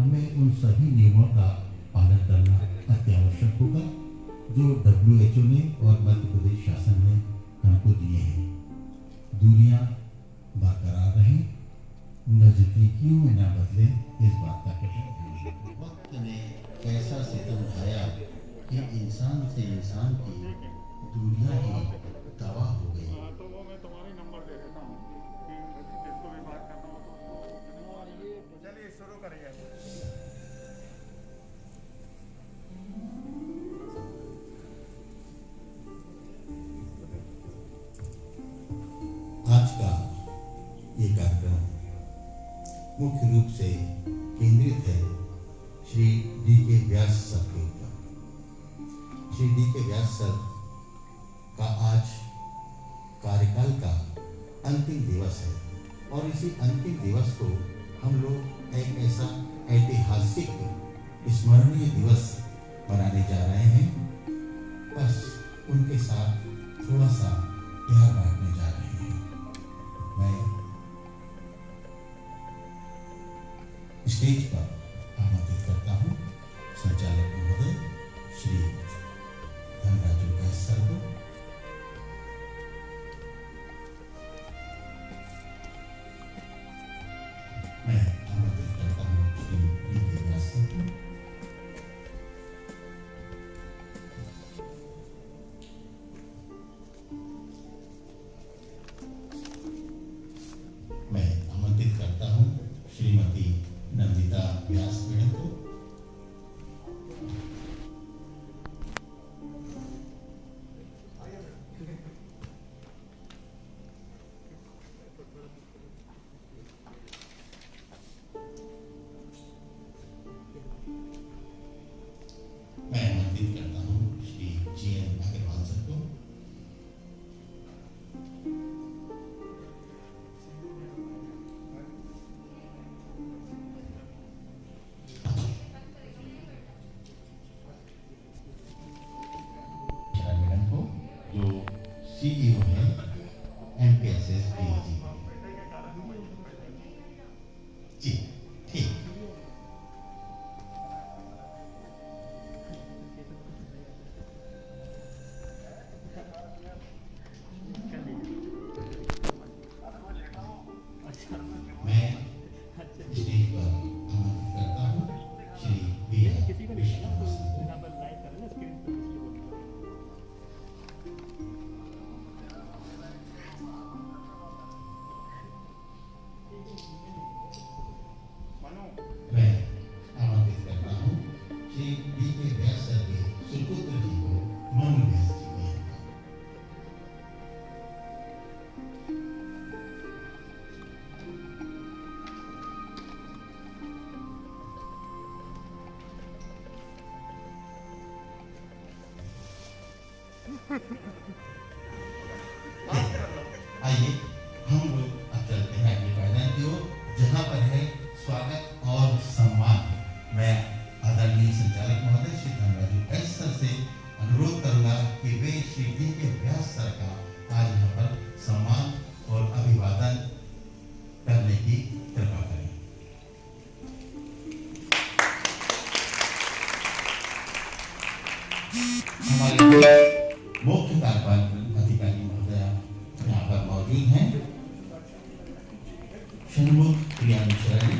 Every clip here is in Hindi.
हमें उन सभी नियमों का पालन करना अत्यावश्यक होगा जो WHO ने और मध्य प्रदेश शासन ने हमको दिए हैं। दूरियां बरकरार रहें, नजदीकियों में न बदले, इस बात का ख्याल। वक्त ने ऐसा सितम ढाया कि इंसान से इंसान की दूरियां ही तबाह हो गई। तो वो मैं तुम्हारे नंबर दे देता हूँ कि जिसको भी बात करना हो तो चलिए शुरू करिए। आज का ये कार्यक्रम मुख्य रूप से केंद्रित है श्री D.K. व्यास सर के ऊपर। श्री D.K. व्यास सर का आज कार्यकाल का अंतिम दिवस है और इसी अंतिम दिवस को हम लोग एक ऐसा ऐतिहासिक स्मरणीय दिवस मनाने जा रहे हैं। बस उनके साथ थोड़ा सा प्यार बांटने जा रहे हैं। मैं स्टेज पर आमंत्रित करता हूँ संचालक महोदय श्री धनराजू एस सर को। मैं आमंत्रित करता हूँ श्री D.K. व्यास सर को। मैं आमंत्रित करता हूँ श्रीमती नंदिता व्यास मैडम को। मैं आमंत्रित करता हूँ श्री G.N. अग्रवाल सर को। मैडम को जो CEO है MPSS DG। जी ठीक। मैं स्टेज पर आमंत्रित करता हूँ श्री B.R. विश्वनाथ को। मैं आमंत्रित करता हूँ श्री D.K. व्यास सर के सुपुत्र जी को, मनु व्यास जी को। आइए हम लोग अब चलते हैं अगले मैदान की ओर, जहाँ पर है स्वागत और सम्मान। मैं आदरणीय संचालक महोदय श्री धनराजू एस सर से अनुरोध करूंगा कि वे श्री D.K. व्यास सर का आज यहाँ पर सम्मान और अभिवादन करने की कृपा करें। हमारे मुख्य कार्यपालक अधिकारी महोदय यहाँ पर मौजूद हैं। षणमुख प्रियानुचरण,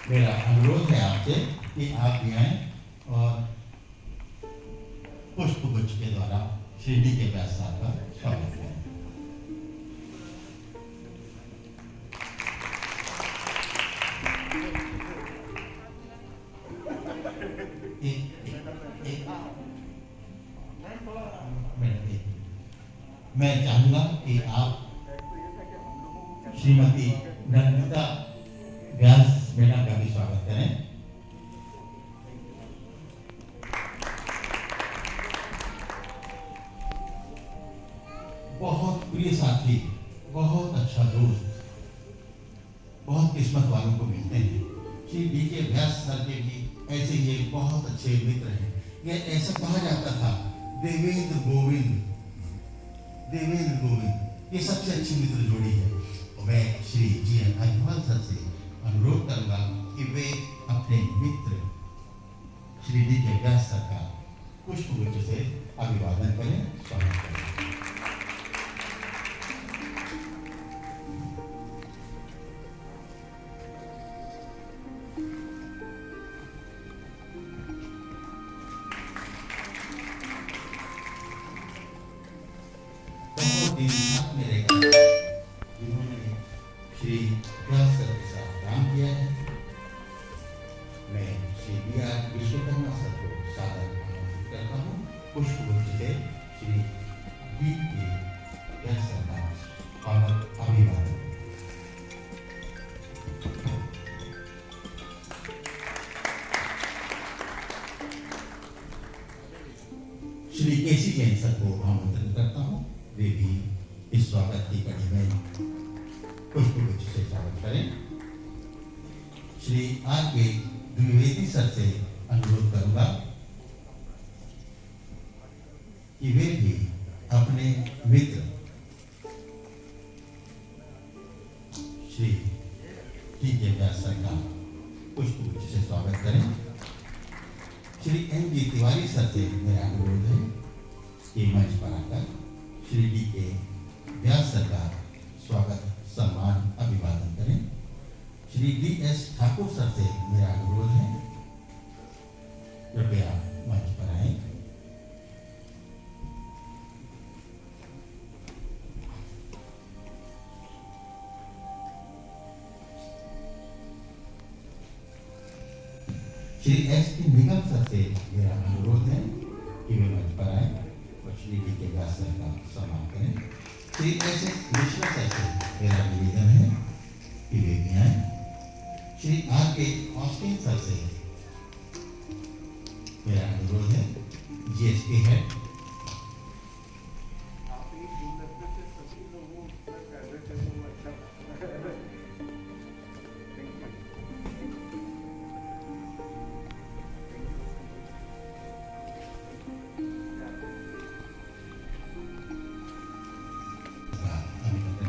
मेरा अनुरोध है आपसे कि आप भी आएं और पुष्प गुच्छ के द्वारा श्री D.K. व्यास साहब का स्वागत करें। मैं चाहूंगा कि आप श्रीमती नंदिता व्यास मैडम का भी स्वागत करें। बहुत प्रिय साथी, बहुत अच्छा दोस्त, बहुत किस्मत वालों को मिलते हैं। श्री D.K. व्यास सर के भी ऐसे ही एक बहुत अच्छे मित्र हैं। ये ऐसा कहा जाता था, देवेंद्र गोविंद, देवेंद्र गोविंद, ये सबसे अच्छी मित्र जोड़ी है। मैं श्री G.N. अग्रवाल सर से अनुरोध करूंगा कि वे अपने मित्र श्री डी के व्यास सर का पुष्पगुच्छ से अभिवादन करें, स्वागत करें। साथ में रहकर जिन्होंने श्री व्यास सर के साथ काम किया है, मैं Shri B R Vishwakarma sir को सादर आमंत्रित करता हूँ। पुष्पगुच्छ से श्री डी के व्यास सर का स्वागत अभिवादन। श्री केसी जैन सर को आमंत्रित करता हूँ, वे भी इस स्वागत की कड़ी में पुष्पगुच्छ से स्वागत करें। श्री आर के द्विवेदी सर से अनुरोध करूंगा कि वे भी अपने मित्र श्री टी के व्यास सर का पुष्पगुच्छ से स्वागत करें। Shri M G Tiwari sir से मेरा अनुरोध है कि मंच पर आकर श्री डी के व्यास सर का स्वागत सम्मान अभिवादन करें। Shri D S Thakur sir से मेरा अनुरोध है, कृपया मंच पर आए। श्री एस टी निगम सर से मेरा अनुरोध है कि वे मंच पर आए और श्री डी के व्यास सर का सम्मान करें। Shri S S Mishra sir से मेरा निवेदन है कि वे भी आए। श्री आर के ऑस्टिन सर से मेरा अनुरोध है, जीएसटी हेड।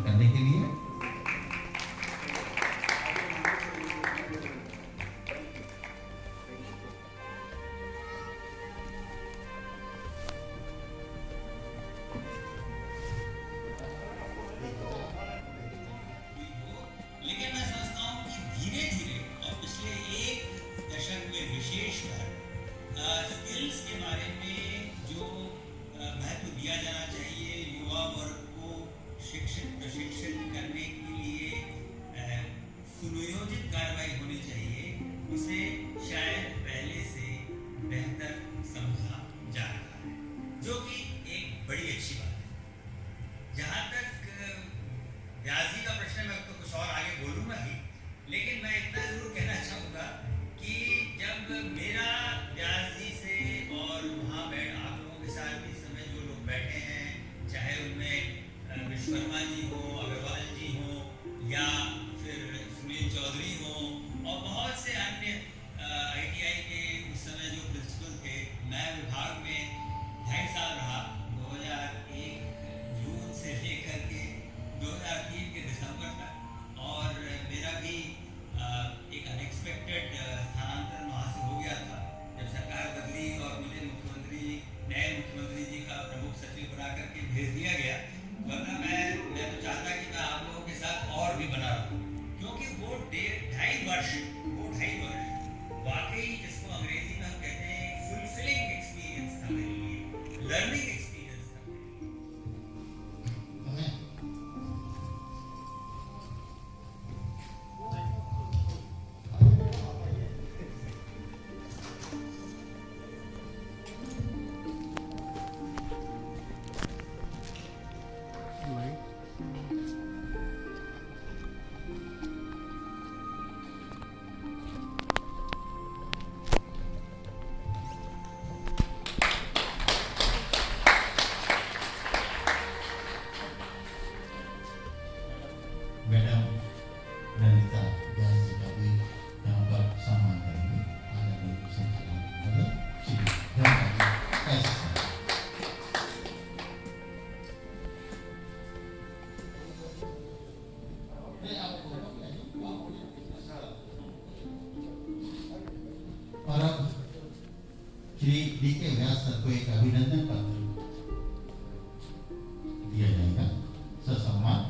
करने के लिए लेकिन मैं समझता हूँ कि धीरे धीरे और पिछले एक दशक में विशेषकर स्किल्स के बारे में जो महत्व दिया जाना चाहिए, युवा वर्ग को शिक्षित प्रशिक्षित करने के लिए सुनियोजित कार्रवाई होनी चाहिए, उसे शायद पहले से बेहतर समझा जा रहा है, जो कि एक बड़ी अच्छी बात है। जहाँ तक व्यास जी का प्रश्न, मैं तो कुछ और आगे बोलूंगा ही, लेकिन मैं इतना जरूर कहना चाहूँगा कि जब मेरा व्यास जी से और वहाँ आप लोगों के साथ भी समय जो लोग बैठे हैं, चाहे उनमें विश्वकर्मा जी हो, अग्रवाल जी हो, या फिर सुनील चौधरी हो, और बहुत से अन्य ITI के उस समय जो प्रिंसिपल थे, मैं विभाग में 2.5 साल रहा, 2001 जून से लेकर के 2003 के दिसंबर तक, और मेरा भी एक अनएक्सपेक्टेड स्थानांतरण वहाँ से हो गया था जब सरकार बदली और मुझे नए मुख्यमंत्री जी का प्रमुख सचिव बना करके भेज दिया गया। वरना मैं तो चाहता कि मैं आप लोगों के साथ और भी बना रहूं, क्योंकि वो 2.5 वर्ष वाकई, जिसको अंग्रेजी में हम कहते हैं, फुलफिलिंग एक्सपीरियंस था मेरे लिए, लर्निंग एक्सपीरियंस था। श्री डी.के. व्यास सर को एक अभिनंदन पत्र दिया जाएगा ससम्मान।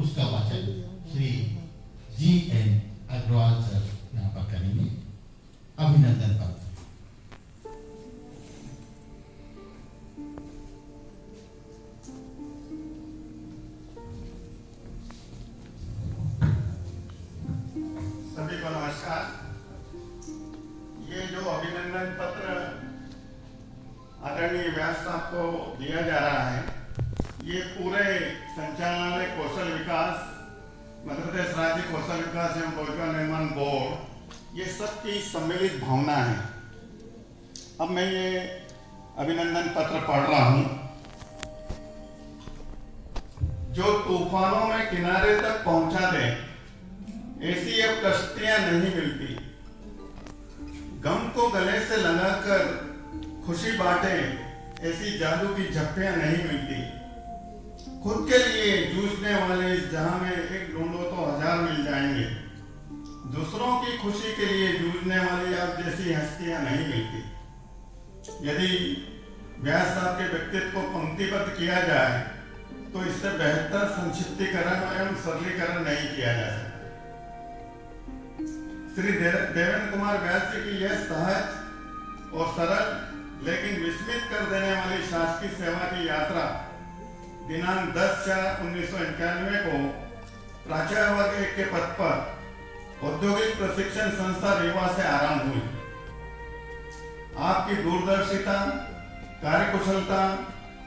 उसका वाचन श्री जी.एन. अग्रवाल सर यहाँ पर करेंगे। अभिनंदन पत्र। सभी को नमस्कार। ये जो अभिनंदन पत्र आदरणीय व्यास साहब को दिया जा रहा है, ये पूरे संचालनालय कौशल विकास, मध्य प्रदेश राज्य कौशल विकास एवं रोजगार निर्माण बोर्ड, ये सबकी सम्मिलित भावना है। अब मैं ये अभिनंदन पत्र पढ़ रहा हूँ। जो तूफानों में किनारे तक पहुंचा दे, ऐसी अब कश्तियां नहीं मिलती। गम को गले से लगाकर खुशी बांटे, ऐसी जादू की झप्पियां नहीं मिलती। खुद के लिए जूझने वाले इस जहां में एक ढूंढो तो हजार मिल जाएंगे। दूसरों की खुशी के लिए जूझने वाली आप जैसी हस्तियां नहीं मिलती। यदि व्यास साहब के व्यक्तित्व को पंक्तिबद्ध किया जाए तो इससे बेहतर संक्षिप्तीकरण एवं सरलीकरण नहीं किया जा सकता। श्री देवेंद्र कुमार व्यास जी की यह सहज और सरल लेकिन विस्मित कर देने वाली शासकीय सेवा की यात्रा दिनांक 10/4/1991 को प्राचार्य वर्ग 1 के पद पर औद्योगिक प्रशिक्षण संस्था रीवा से आरंभ हुई। आपकी दूरदर्शिता, कार्यकुशलता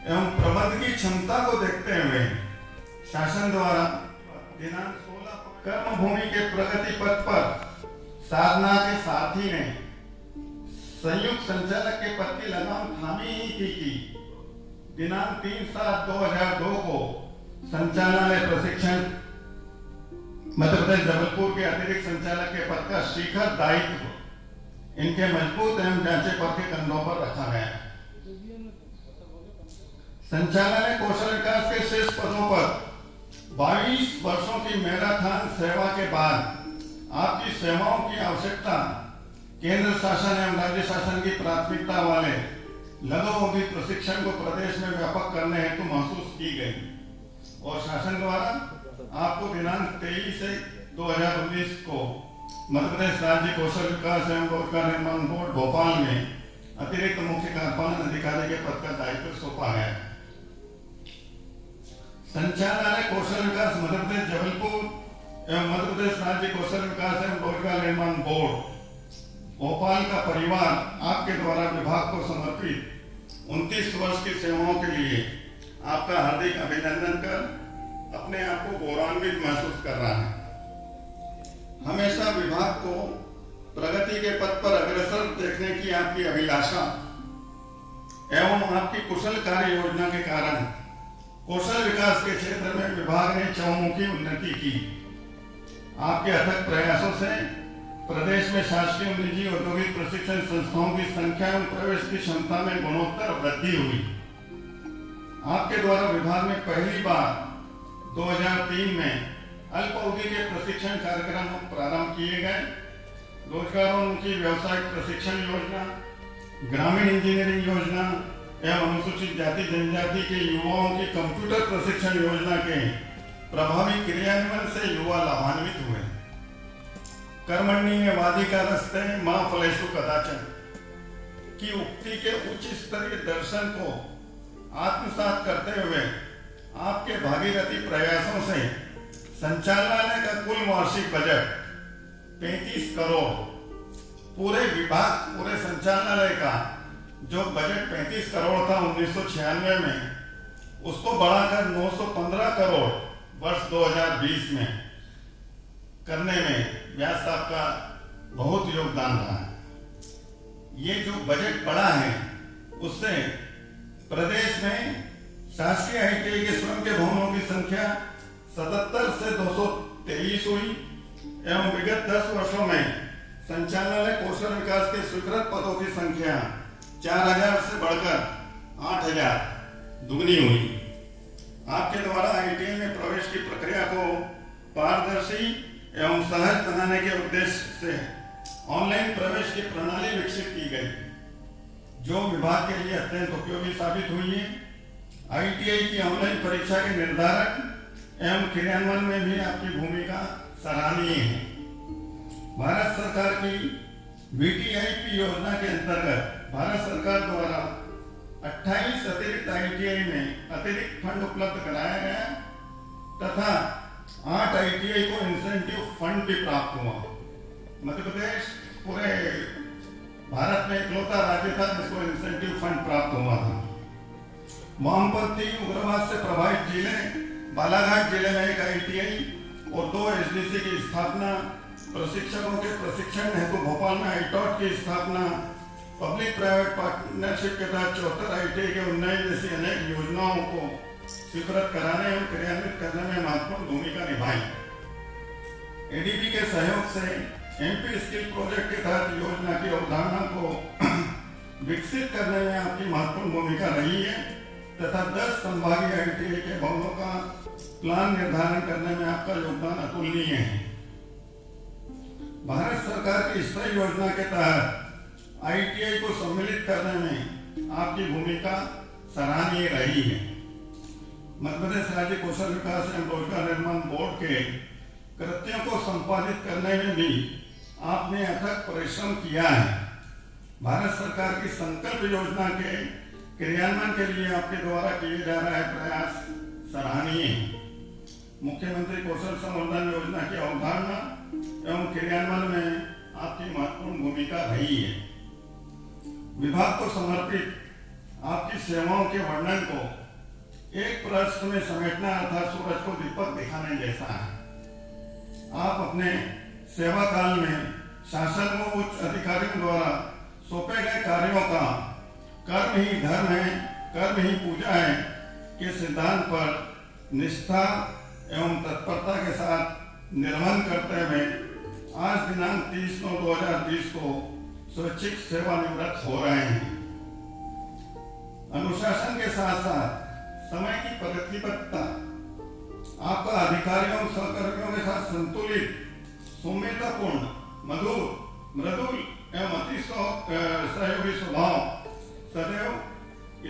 एवं प्रबंध की क्षमता को देखते हुए शासन द्वारा दिनांक 16 कर्मभूमि के प्रगति पथ पर साधना के साथी ने संयुक्त संचालक के पद की लगाम थामी ही थी। दिनांक 3/7/2002 को संचालनालय प्रशिक्षण मध्य प्रदेश जबलपुर के अतिरिक्त संचालक के पद का शिखर दायित्व इनके मजबूत एवं जांचे पद के कंधों पर रखा गया। संचालनालय कौशल विकास के शीर्ष पदों पर 22 वर्षों की मैराथन सेवा के बाद आपकी सेवाओं की आवश्यकता केंद्र शासन एवं राज्य शासन की प्राथमिकता वाले लघु अवधि प्रशिक्षण को प्रदेश में व्यापक करने हेतु महसूस की गई और शासन द्वारा आपको दिनांक 23/2019 को मध्य प्रदेश राज्य कौशल विकास एवं रोजगार निर्माण बोर्ड भोपाल में अतिरिक्त मुख्य कार्यपालन अधिकारी के पद का दायित्व सौंपा गया। संचालनालय कौशल विकास मध्य प्रदेश जबलपुर एवं मध्य प्रदेश राज्य कौशल विकास एवं रोजगार निर्माण बोर्ड भोपाल का परिवार आपके द्वारा विभाग को समर्पित 29 वर्ष की सेवाओं के लिए आपका हार्दिक अभिनंदन कर अपने आप को गौरवान्वित महसूस कर रहा है। हमेशा विभाग को प्रगति के पथ पर अग्रसर देखने की आपकी अभिलाषा एवं आपकी कुशल कार्य योजना के कारण कौशल विकास के क्षेत्र में विभाग ने चहुमुखी उन्नति की। आपके अथक प्रयासों से प्रदेश में शासकीय निजी औद्योगिक प्रशिक्षण संस्थाओं की संख्या एवं प्रवेश की क्षमता में गुणोत्तर वृद्धि हुई। आपके द्वारा विभाग में पहली बार 2003 में अल्प अवधि के प्रशिक्षण कार्यक्रम प्रारंभ किए गए। रोजगारोन्मुखी व्यावसायिक प्रशिक्षण योजना, ग्रामीण इंजीनियरिंग योजना एवं अनुसूचित जाति जनजाति के युवाओं की कंप्यूटर प्रशिक्षण योजना के प्रभावी क्रियान्वयन से युवा लाभान्वित हुए। कर्मण्येवाधिकारस्ते मा फलेषु कदाचन की उक्ति के उच्च स्तरीय दर्शन को आत्मसात करते हुए आपके भागीरथी प्रयासों से संचालनालय का कुल वार्षिक बजट 35 करोड़, पूरे विभाग पूरे संचालनालय का जो बजट 35 करोड़ था 1996 में, उसको बढ़ाकर 915 करोड़ वर्ष 2020 में करने में व्यास साहब का बहुत योगदान रहा है। ये जो बजट बढ़ा है उससे प्रदेश में शासकीय ITI के स्वयं के भवनों की संख्या 77 से 223 हुई एवं विगत 10 वर्षों में संचालनालय कौशल विकास के स्वीकृत पदों की संख्या 4000 से बढ़कर 8000 दुगनी हुई। आपके द्वारा ITI में प्रवेश की प्रक्रिया को पारदर्शी एवं सहज बनाने के उद्देश्य से ऑनलाइन प्रवेश की प्रणाली विकसित की गई, जो विभाग के लिए अत्यंत उपयोगी साबित हुई है। ITI की ऑनलाइन परीक्षा के निर्धारक एवं क्रियान्वयन में भी आपकी भूमिका सराहनीय है। भारत सरकार की VTIP योजना के अंतर्गत भारत सरकार द्वारा 28 अतिरिक्त ITI में अतिरिक्त फंड उपलब्ध कराया गया तथा 8 ITI को इंसेंटिव फंड भी प्राप्त हुआ। मध्य प्रदेश पूरे भारत में इकलौता राज्य था जिसको इंसेंटिव फंड प्राप्त हुआ था। वामपंथी उग्रवाद से प्रभावित जिले बालाघाट जिले में एक ITI और 2 SDC की स्थापना, प्रशिक्षकों के प्रशिक्षण हेतु भोपाल में ITOT की स्थापना, पब्लिक प्राइवेट पार्टनरशिप के तहत 74 ITI के उन्नयन जैसी अनेक योजनाओं को स्वीकृत कराने और क्रियान्वित करने में महत्वपूर्ण भूमिका निभाई। ADB के सहयोग से MP स्किल प्रोजेक्ट के तहत योजना की अवधारणा को विकसित करने में आपकी महत्वपूर्ण भूमिका रही है तथा 10 संभागीय ITI के भवनों का प्लान निर्धारण करने में आपका योगदान अतुलनीय है। भारत सरकार की स्थायी योजना के तहत ITI को सम्मिलित करने में आपकी भूमिका सराहनीय रही है। मध्य प्रदेश राज्य कौशल विकास एवं रोजगार निर्माण बोर्ड के कृत्यों को संपादित करने में भी आपने अथक परिश्रम किया है। भारत सरकार की संकल्प योजना के क्रियान्वयन के लिए आपके द्वारा किए जा रहे प्रयास सराहनीय है। मुख्यमंत्री कौशल संवर्धन योजना की अवधारणा एवं क्रियान्वयन में आपकी महत्वपूर्ण भूमिका रही है। विभाग को समर्पित आपकी सेवाओं के वर्णन को एक प्रश्न में समेटना अर्थात सूरज को दीपक दिखाने जैसा है। आप अपने सेवा काल में शासन व उच्च अधिकारियों द्वारा सौंपे गए कार्यों का कर्म ही धर्म है, कर्म ही पूजा है के सिद्धांत पर निष्ठा एवं तत्परता के साथ निर्वहन करते हुए आज दिनांक 30/9/2020 को स्वैच्छिक सेवानिवृत्त हो रहे हैं। अनुशासन के साथ साथ समय की प्रतिबद्धता आपका अधिकारियों सहकर्मियों के साथ संतुलित, सौम्यतापूर्ण, मधुर, मृदुल एवं अति सहयोगी स्वभाव सदैव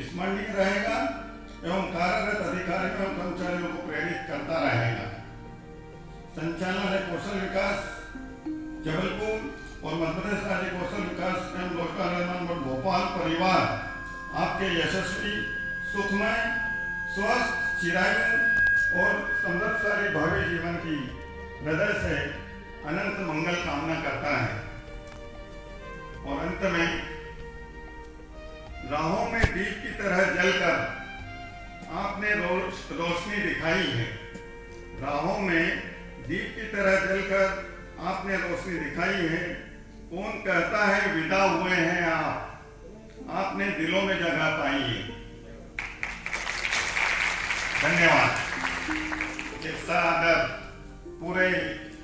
स्मरणीय रहेगा एवं कार्यरत अधिकारियों और कर्मचारियों को प्रेरित करता रहेगा। संचालनालय कौशल विकास जबलपुर और मध्य प्रदेश राज्य कौशल विकास एवं रोजगार निर्माण बोर्ड भोपाल परिवार आपके यशस्वी, सुखमय, स्वस्थ, चिरायु और समृद्धशाली भावी जीवन की हृदय से अनंत मंगल कामना करता है। और अंत में राहों में दीप की तरह जलकर आपने रोशनी दिखाई है। राहों में दीप की तरह जलकर आपने रोशनी दिखाई है। कौन कहता है विदा हुए हैं आप, आपने दिलों में जगह पाई है। धन्यवाद। इस आदर पूरे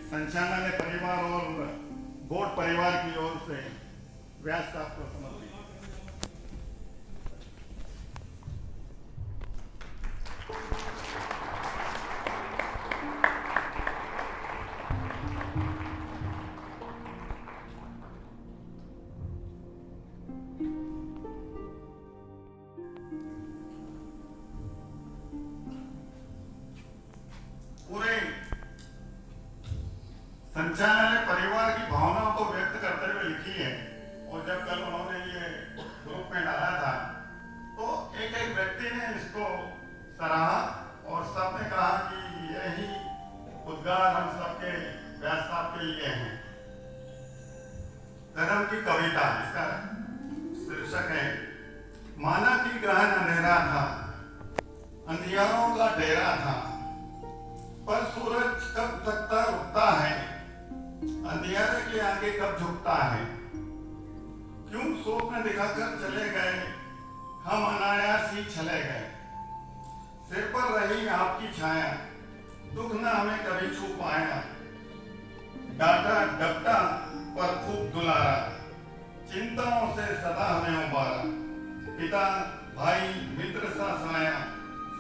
संचालनालय परिवार और बोर्ड परिवार की ओर से व्यास साहब को समर्पित। पूरे संचालनालय परिवार की भावनाओं को व्यक्त करते हुए लिखी है। और जब कल उन्होंने ये ग्रुप में डाला था तो एक एक व्यक्ति ने इसको सराहा और सबने कहा कि यही उद्गार हम सबके व्यास साहब के लिए हैं। धर्म की कविता, इसका शीर्षक है माना कि गहन अंधेरा था, अंधियारों का डेरा था, पर सूरज कब तकता उगता है, अंधियारे के आगे कब झुकता है। क्यों स्वप्न दिखाकर चले गए, हम अनायास ही चले गए। सिर पर रही आपकी छाया, दुख न हमें कभी छू पाया। डांटा डपटा पर खूब दुलारा, चिंताओं से सदा हमें उबारा। पिता भाई मित्र सा साया,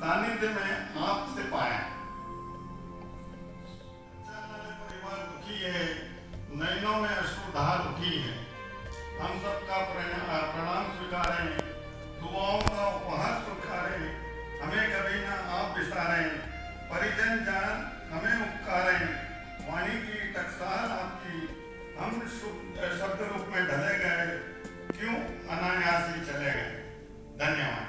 सानिध्य में आपसे पाया। परिवार दुखी है, नैनों में अश्रु धार उठी है। हम सबका प्रणाम स्वीकारें, दुआओं का उपहार स्वीकारें, हमें कभी ना आप बिसारें, परिजन जान हमें उपकारें, वाणी की टकसाल आपकी, हम शब्द रूप में ढले गए, क्यों अनायास ही चले गए। धन्यवाद।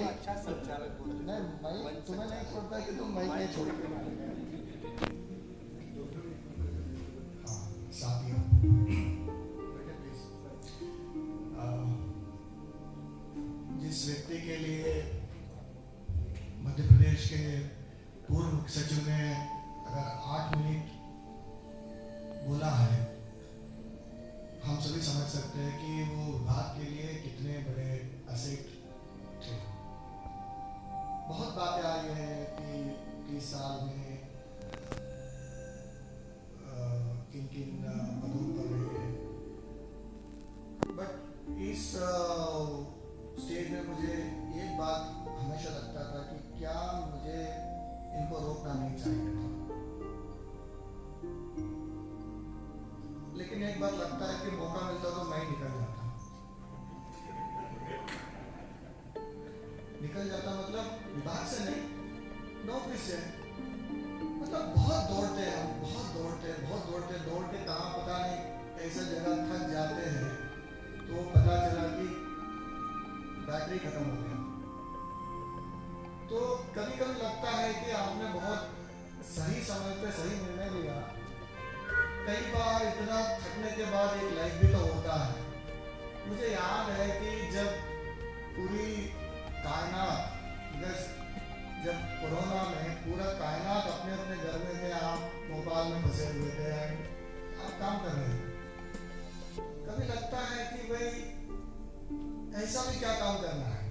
अच्छा संचालक नहीं, तुम्हें नहीं छोड़ता कि तुम माइक नहीं छोड़ते। हाँ, साथियों, जिस व्यक्ति के लिए मध्य प्रदेश के पूर्व मुख्य सचिव ने अगर 8 मिनट बोला है, हम सभी समझ सकते हैं कि वो विभाग के लिए कितने बड़े असेट थे। बहुत बातें आई हैं कि 30 साल में किन किन पदों पर रहे हैं, बट इस स्टेज में मुझे एक बात हमेशा लगता था कि क्या मुझे इनको रोकना नहीं चाहिए था, लेकिन एक बार लगता है कि मौका मिलता तो मैं निकल जाता मतलब विभाग से नहीं, नौकरी से। मतलब बहुत दौड़ते हैं हम, बहुत दौड़ते कहाँ पता नहीं ऐसा जगह थक जाते हैं तो पता चला कि बैटरी खत्म हो गया। तो कभी कभी लगता है कि आपने बहुत सही समय पे सही निर्णय लिया। कई बार इतना थकने के बाद एक लाइफ भी तो होता है। मुझे याद है कि जब पूरी कायनात, जब कोरोना में पूरा कायनात अपने अपने घर में थे, आप भोपाल में फंसे हुए थे, आप काम कर रहे थे, कभी लगता है कि भाई ऐसा भी क्या काम करना है,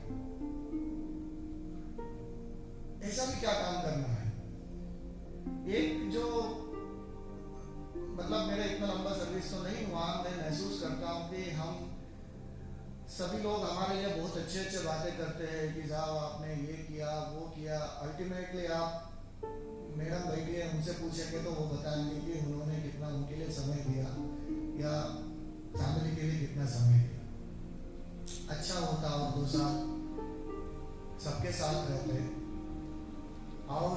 ऐसा भी क्या काम करना है। एक जो मतलब मेरा इतना लंबा सर्विस तो नहीं हुआ, मैं महसूस करता हूँ कि हम सभी लोग हमारे लिए बहुत अच्छे अच्छे बातें करते हैं कि साहब आपने ये किया वो किया। अल्टीमेटली आप मैडम बैठिए, उनसे पूछेंगे तो वो बताएंगे कि उन्होंने कितना उनके लिए समय दिया या फैमिली के लिए कितना समय दिया। अच्छा होता और 2 साल सबके साथ रहते और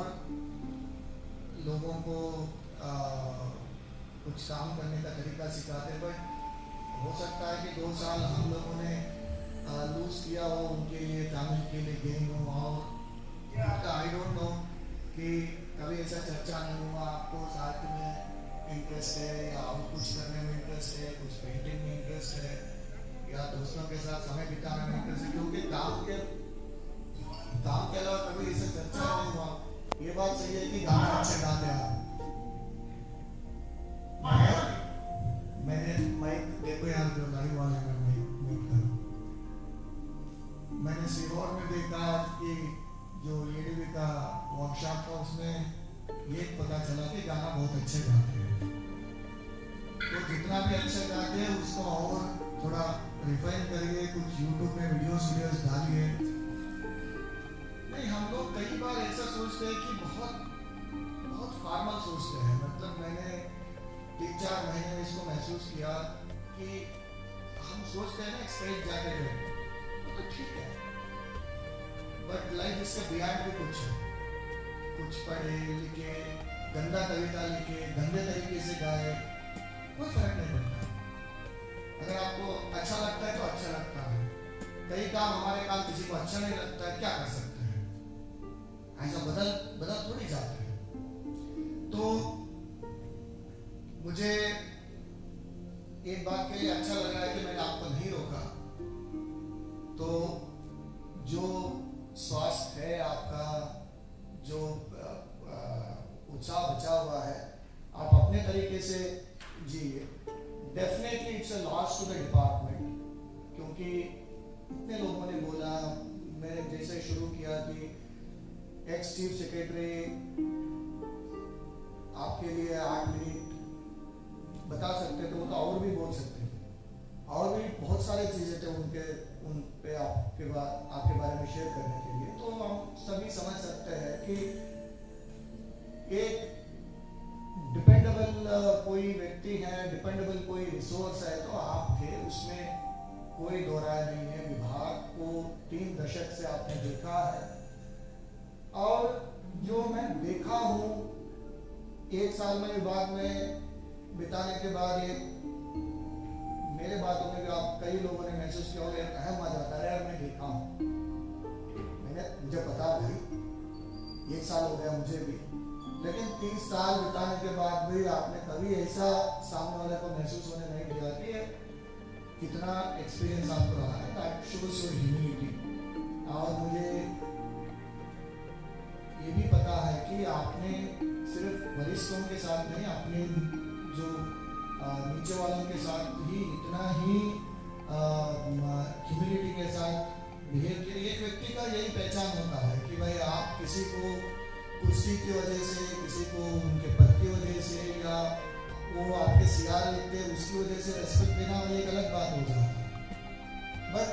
लोगों को कुछ काम करने का तरीका सिखाते। बट हो सकता है कि 2 साल हम लोगों ने लूज किया हो, उनके लिए फैमिली के लिए गेन हो। और आई डोंट नो कि कभी ऐसा चर्चा नहीं हुआ आपको साथ में इंटरेस्ट है या और कुछ करने में इंटरेस्ट है, कुछ पेंटिंग में इंटरेस्ट है या दोस्तों के साथ समय बिताने में इंटरेस्ट है, क्योंकि काम के अलावा कभी ऐसा चर्चा नहीं हुआ। ये बात सही है कि गाना अच्छे गाते हैं। मैंने माइक देखो यार, जो लाइव वाले में म्यूट करो। मैंने सीहोर में देखा कि जो एडीवी का वर्कशॉप था उसमें ये पता चला कि गाना बहुत अच्छे गाते हैं। तो जितना भी अच्छे गाते हैं उसको और थोड़ा रिफाइन करिए, कुछ यूट्यूब में वीडियोस डालिए। नहीं, हम लोग कई बार ऐसा सोचते हैं कि बहुत फॉर्मल सोचते हैं। मतलब मैंने 3-4 महीने में इसको महसूस किया कि हम सोचते हैं ना स्टेज जाके तो ठीक है, बट लाइफ इसके बियॉन्ड भी कुछ है। कुछ पढ़े लिखे, गंदा कविता लिखे, गंदे तरीके से गाए, कोई फर्क नहीं पड़ता। अगर आपको अच्छा लगता है तो अच्छा लगता है। कई काम हमारे काम किसी को अच्छा नहीं लगता है, क्या कर सकते हैं, ऐसा बदल थोड़ी जाते हैं। तो मुझे एक बात के लिए अच्छा लग रहा है कि मैंने आपको नहीं रोका। तो जो स्वास्थ्य है आपका, जो उत्साह बचा हुआ है, आप अपने तरीके से जिए। Definitely it's a loss to the department, क्योंकि इतने लोगों ने बोला, मेरे जैसे शुरू किया कि एक्स चीफ सेक्रेटरी आपके लिए 8 मिनट बता सकते थे, वो तो और भी बोल सकते थे, और भी बहुत सारे चीजें थे उन पे आपके बारे में शेयर करने के लिए। तो हम सभी समझ सकते हैं कि एक डिपेंडेबल कोई व्यक्ति है, डिपेंडेबल कोई रिसोर्स है, तो आप थे, उसमें कोई दो राय नहीं है। विभाग को 3 दशक से आपने देखा है, और जो मैं देखा हूँ 1 साल में विभाग में बिताने के बाद, ये मेरे बातों में भी आप कई लोगों ने महसूस किया होगा, एक अहम आ जाता है, यार मैं देखा हूँ, मुझे पता भाई 1 साल हो गया मुझे भी, लेकिन 30 साल बिताने के बाद भी आपने कभी ऐसा सामने वाले को महसूस होने नहीं दिया कि कितना एक्सपीरियंस आपको रहा है। That shows your humility. और मुझे ये भी पता है कि आपने सिर्फ वरिष्ठों के साथ नहीं, अपने जो नीचे वालों के साथ ही इतना ही ह्यूमिलिटी के साथ बिहेव किया। एक व्यक्ति का यही पहचान होता है कि भाई आप किसी को कुर्सी की वजह से, किसी को उनके पद की वजह से, या वो आपके सियार लेते हैं उसकी वजह से रेस्पेक्ट देना वाली एक अलग बात हो जाती है। But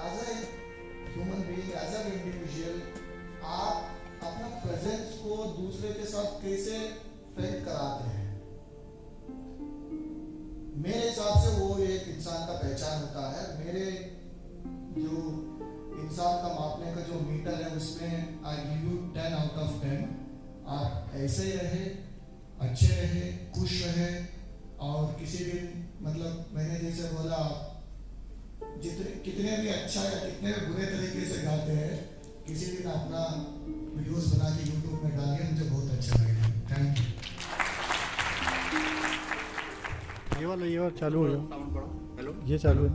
as a human being, as an individual, आप अपना प्रेजेंस को दूसरे के साथ कैसे फेल कराते हैं, मेरे हिसाब से वो एक इंसान का पहचान होता है। मेरे जो इंसान का मापने का जो मीटर है, उसमें I give you 10 out of 10। आप ऐसे ही रहे, अच्छे रहे, खुश रहे, और किसी दिन, मतलब मैंने जैसे बोला, कितने भी अच्छा या कितने भी बुरे तरीके से गाते हैं, किसी दिन अपना वीडियोस बना के यूट्यूब में डालिए, मुझे बहुत अच्छा लगेगा। Thank you. ये वाला चालू हो जाओ। साउंड बढ़ो। हेलो, ये चालू है।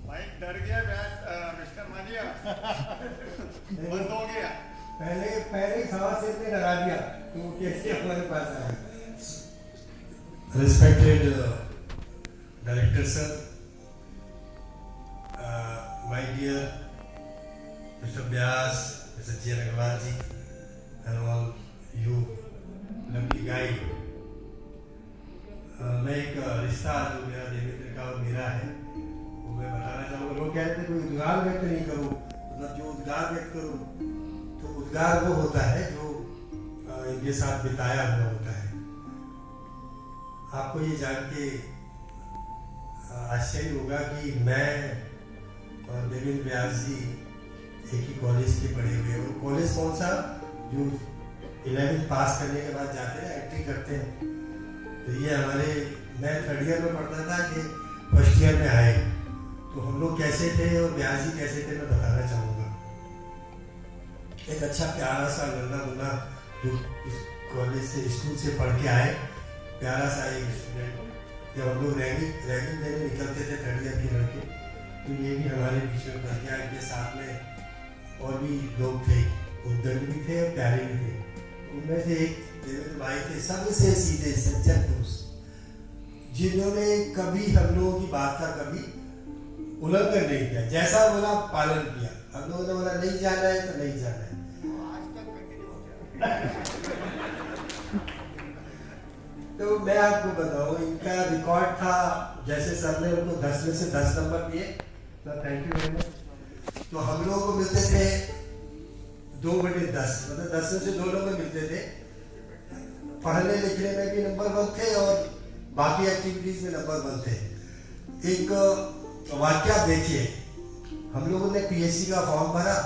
माइक डर गया मिस्टर मानिया बंद हो गया। पहले सवा से इतने डरा दिया तो वो कैसे हमारे पास आया। Respected Director Sir, my dear Mr. Vyas, Mr. G. Agarwal ji, and all you lovely guy. मैं एक रिश्ता जो मेरा देवेंद्र का और मेरा है वो मैं बताना चाहूँगा। लोग कहते हैं कोई उद्गार व्यक्त नहीं करो, मतलब जो उद्गार व्यक्त करो, तो उद्गार वो होता है जो इनके साथ बिताया हुआ होता है। आपको ये जान के आश्चर्य होगा कि मैं और देवेंद्र व्यास जी एक ही कॉलेज के पढ़े हुए हैं। और कॉलेज कौन सा, जो 11th पास करने के बाद जाते हैं, एंट्री करते हैं। तो ये हमारे, मैं 3rd ईयर में पढ़ता था कि फर्स्ट ईयर में आए, तो हम लोग कैसे थे और व्यास जी कैसे थे मैं बताना चाहूँगा। एक अच्छा प्यारा सा नन्ना मुन्ना जो इस कॉलेज से, स्कूल से पढ़ के आए, प्यारा सा एक स्टूडेंट। जब हम लोग रैगिंग देने निकलते थे 3rd ईयर के लड़के, तो ये भी हमारे बीच में पढ़ गया। इनके साथ में और भी लोग थे, उद्दंड भी थे और प्यारे भी थे। उनमें से एक देवेंद्र भाई थे, सबसे सीधे सज्जन दोस्त, जिन्होंने कभी हम लोगों की बात का कभी उल्लंघन नहीं किया, जैसा बोला पालन किया। हम लोगों ने बोला नहीं जाना है तो नहीं जाना है। तो मैं आपको बताऊं, इनका रिकॉर्ड था, जैसे सर ने उनको 10 में से 10 नंबर दिए, sir thank you very much. तो हम लोगों को मिलते थे 2/10, मतलब 10 में से 2 नंबर मिलते थे। पढ़ने लिखने में भी नंबर 1 थे और बाकी एक्टिविटीज में नंबर 1 थे। एक वाक्य देखिए, हम लोगों ने पीएससी का फॉर्म भरा।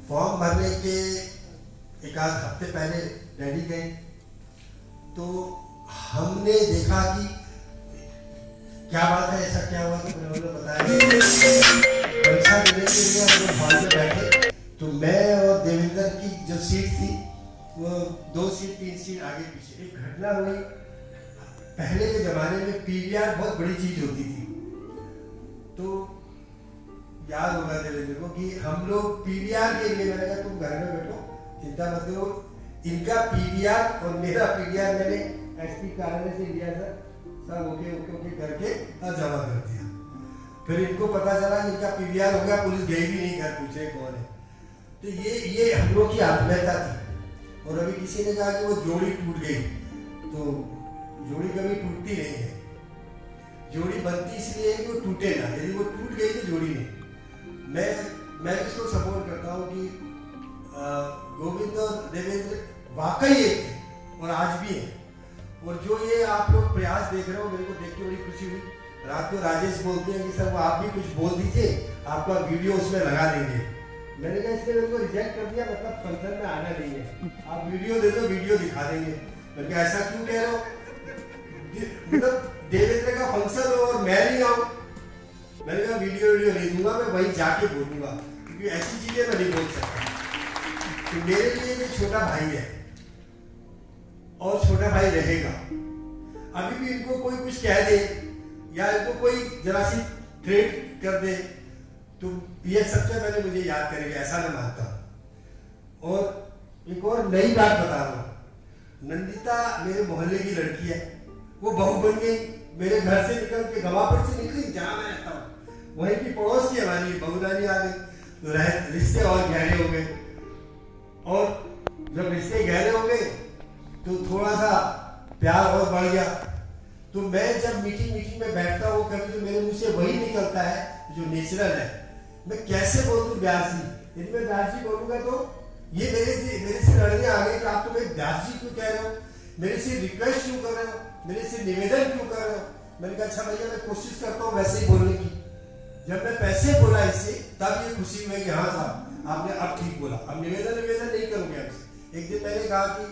फॉर्म भरने के एक आध हफ्ते पहले डैडी गए, तो हमने देखा कि क्या बात है, ऐसा क्या हुआ, तो उन्होंने बताया परीक्षा देने के लिए हम लोग हॉल में बैठे। तो मैं और देवेंद्र की जो सीट थी वो 2 सीट 3 सीट आगे पीछे। एक घटना हुई, पहले के जमाने में पीवीआर बहुत बड़ी चीज होती थी। तो याद होगा देवेंद्र को कि हम लोग पीवीआर के लिए, मैंने कहा तुम घर में बैठो, चिंता मत करो। इनका पीवीआर और मेरा पीवीआर मैंने एसपी कार्यालय से लिया था, सब ओके करके और जमा कर दिया। फिर इनको पता चला कि इनका पीवीआर हो गया, पुलिस गई भी नहीं घर पूछे कौन है। तो ये हम लोग की आत्मीयता थी। और अभी किसी ने कहा कि वो जोड़ी टूट गई, तो जोड़ी कभी टूटती नहीं है, जोड़ी बनती इसलिए है कि वो टूटे ना, यदि वो टूट गई तो जोड़ी नहीं। मैं इसको सपोर्ट करता हूँ कि गोविंद और देवेंद्र वाकई एक थे और आज भी है। और जो ये आप लोग प्रयास देख रहे हो, मेरे को देख के बड़ी खुशी हुई। रात को राजेश बोलते हैं कि सर वो आप भी कुछ बोल दीजिए, आपका वीडियो उसमें लगा देंगे। मैंने कहा इसलिए मेरे को रिजेक्ट कर दिया, मतलब फंक्शन में आना नहीं है, आप वीडियो दे दो, वीडियो दिखा देंगे। मैंने कहा ऐसा क्यों कह रहे हो, मतलब देवेंद्र का फंक्शन हो और मैं नहीं आऊँ। मैंने कहा वीडियो नहीं दूंगा, मैं वहीं जाके बोलूंगा, क्योंकि ऐसी चीजें मैं नहीं बोल सकता। तो मेरे लिए ये छोटा भाई है और छोटा भाई रहेगा। अभी भी इनको कोई कुछ कह दे या इनको कोई जरा सी थ्रेट कर दे तो ये सबसे पहले मुझे याद करेंगे, ऐसा मैं मानता हूं। और एक और नई बात बता रहा हूं, नंदिता मेरे मोहल्ले की लड़की है, वो बहू बन गई, मेरे घर से निकल के गवापुर से निकली, जहां मैं रहता हूँ वहीं की पड़ोस की हमारी बहू नानी आ गई, तो रिश्ते और गहरे हो गए। और जब रिश्ते गहरे हो गए तो थोड़ा सा प्यार और बढ़ गया। तो मैं जब मीटिंग में बैठता हूँ, कभी तो मेरे मुंह से वही निकलता है जो नेचुरल है। मैं कैसे बोल दूं व्यास जी, यदि मैं व्यास जी बोलूंगा तो ये मेरे से लड़ने आ गए कि आप तो मेरे व्यास जी क्यों कह रहे हो, मेरे से रिक्वेस्ट क्यों कर रहे हो, मेरे से निवेदन क्यों कर रहे हो। मैंने कहा अच्छा भैया मैं कोशिश करता हूँ वैसे ही बोलने की। जब मैं पैसे बोला इससे तब ये खुशी हुई कि हाँ साहब आपने अब ठीक बोला, अब निवेदन नहीं करूंगे आपसे। एक दिन मैंने कहा कि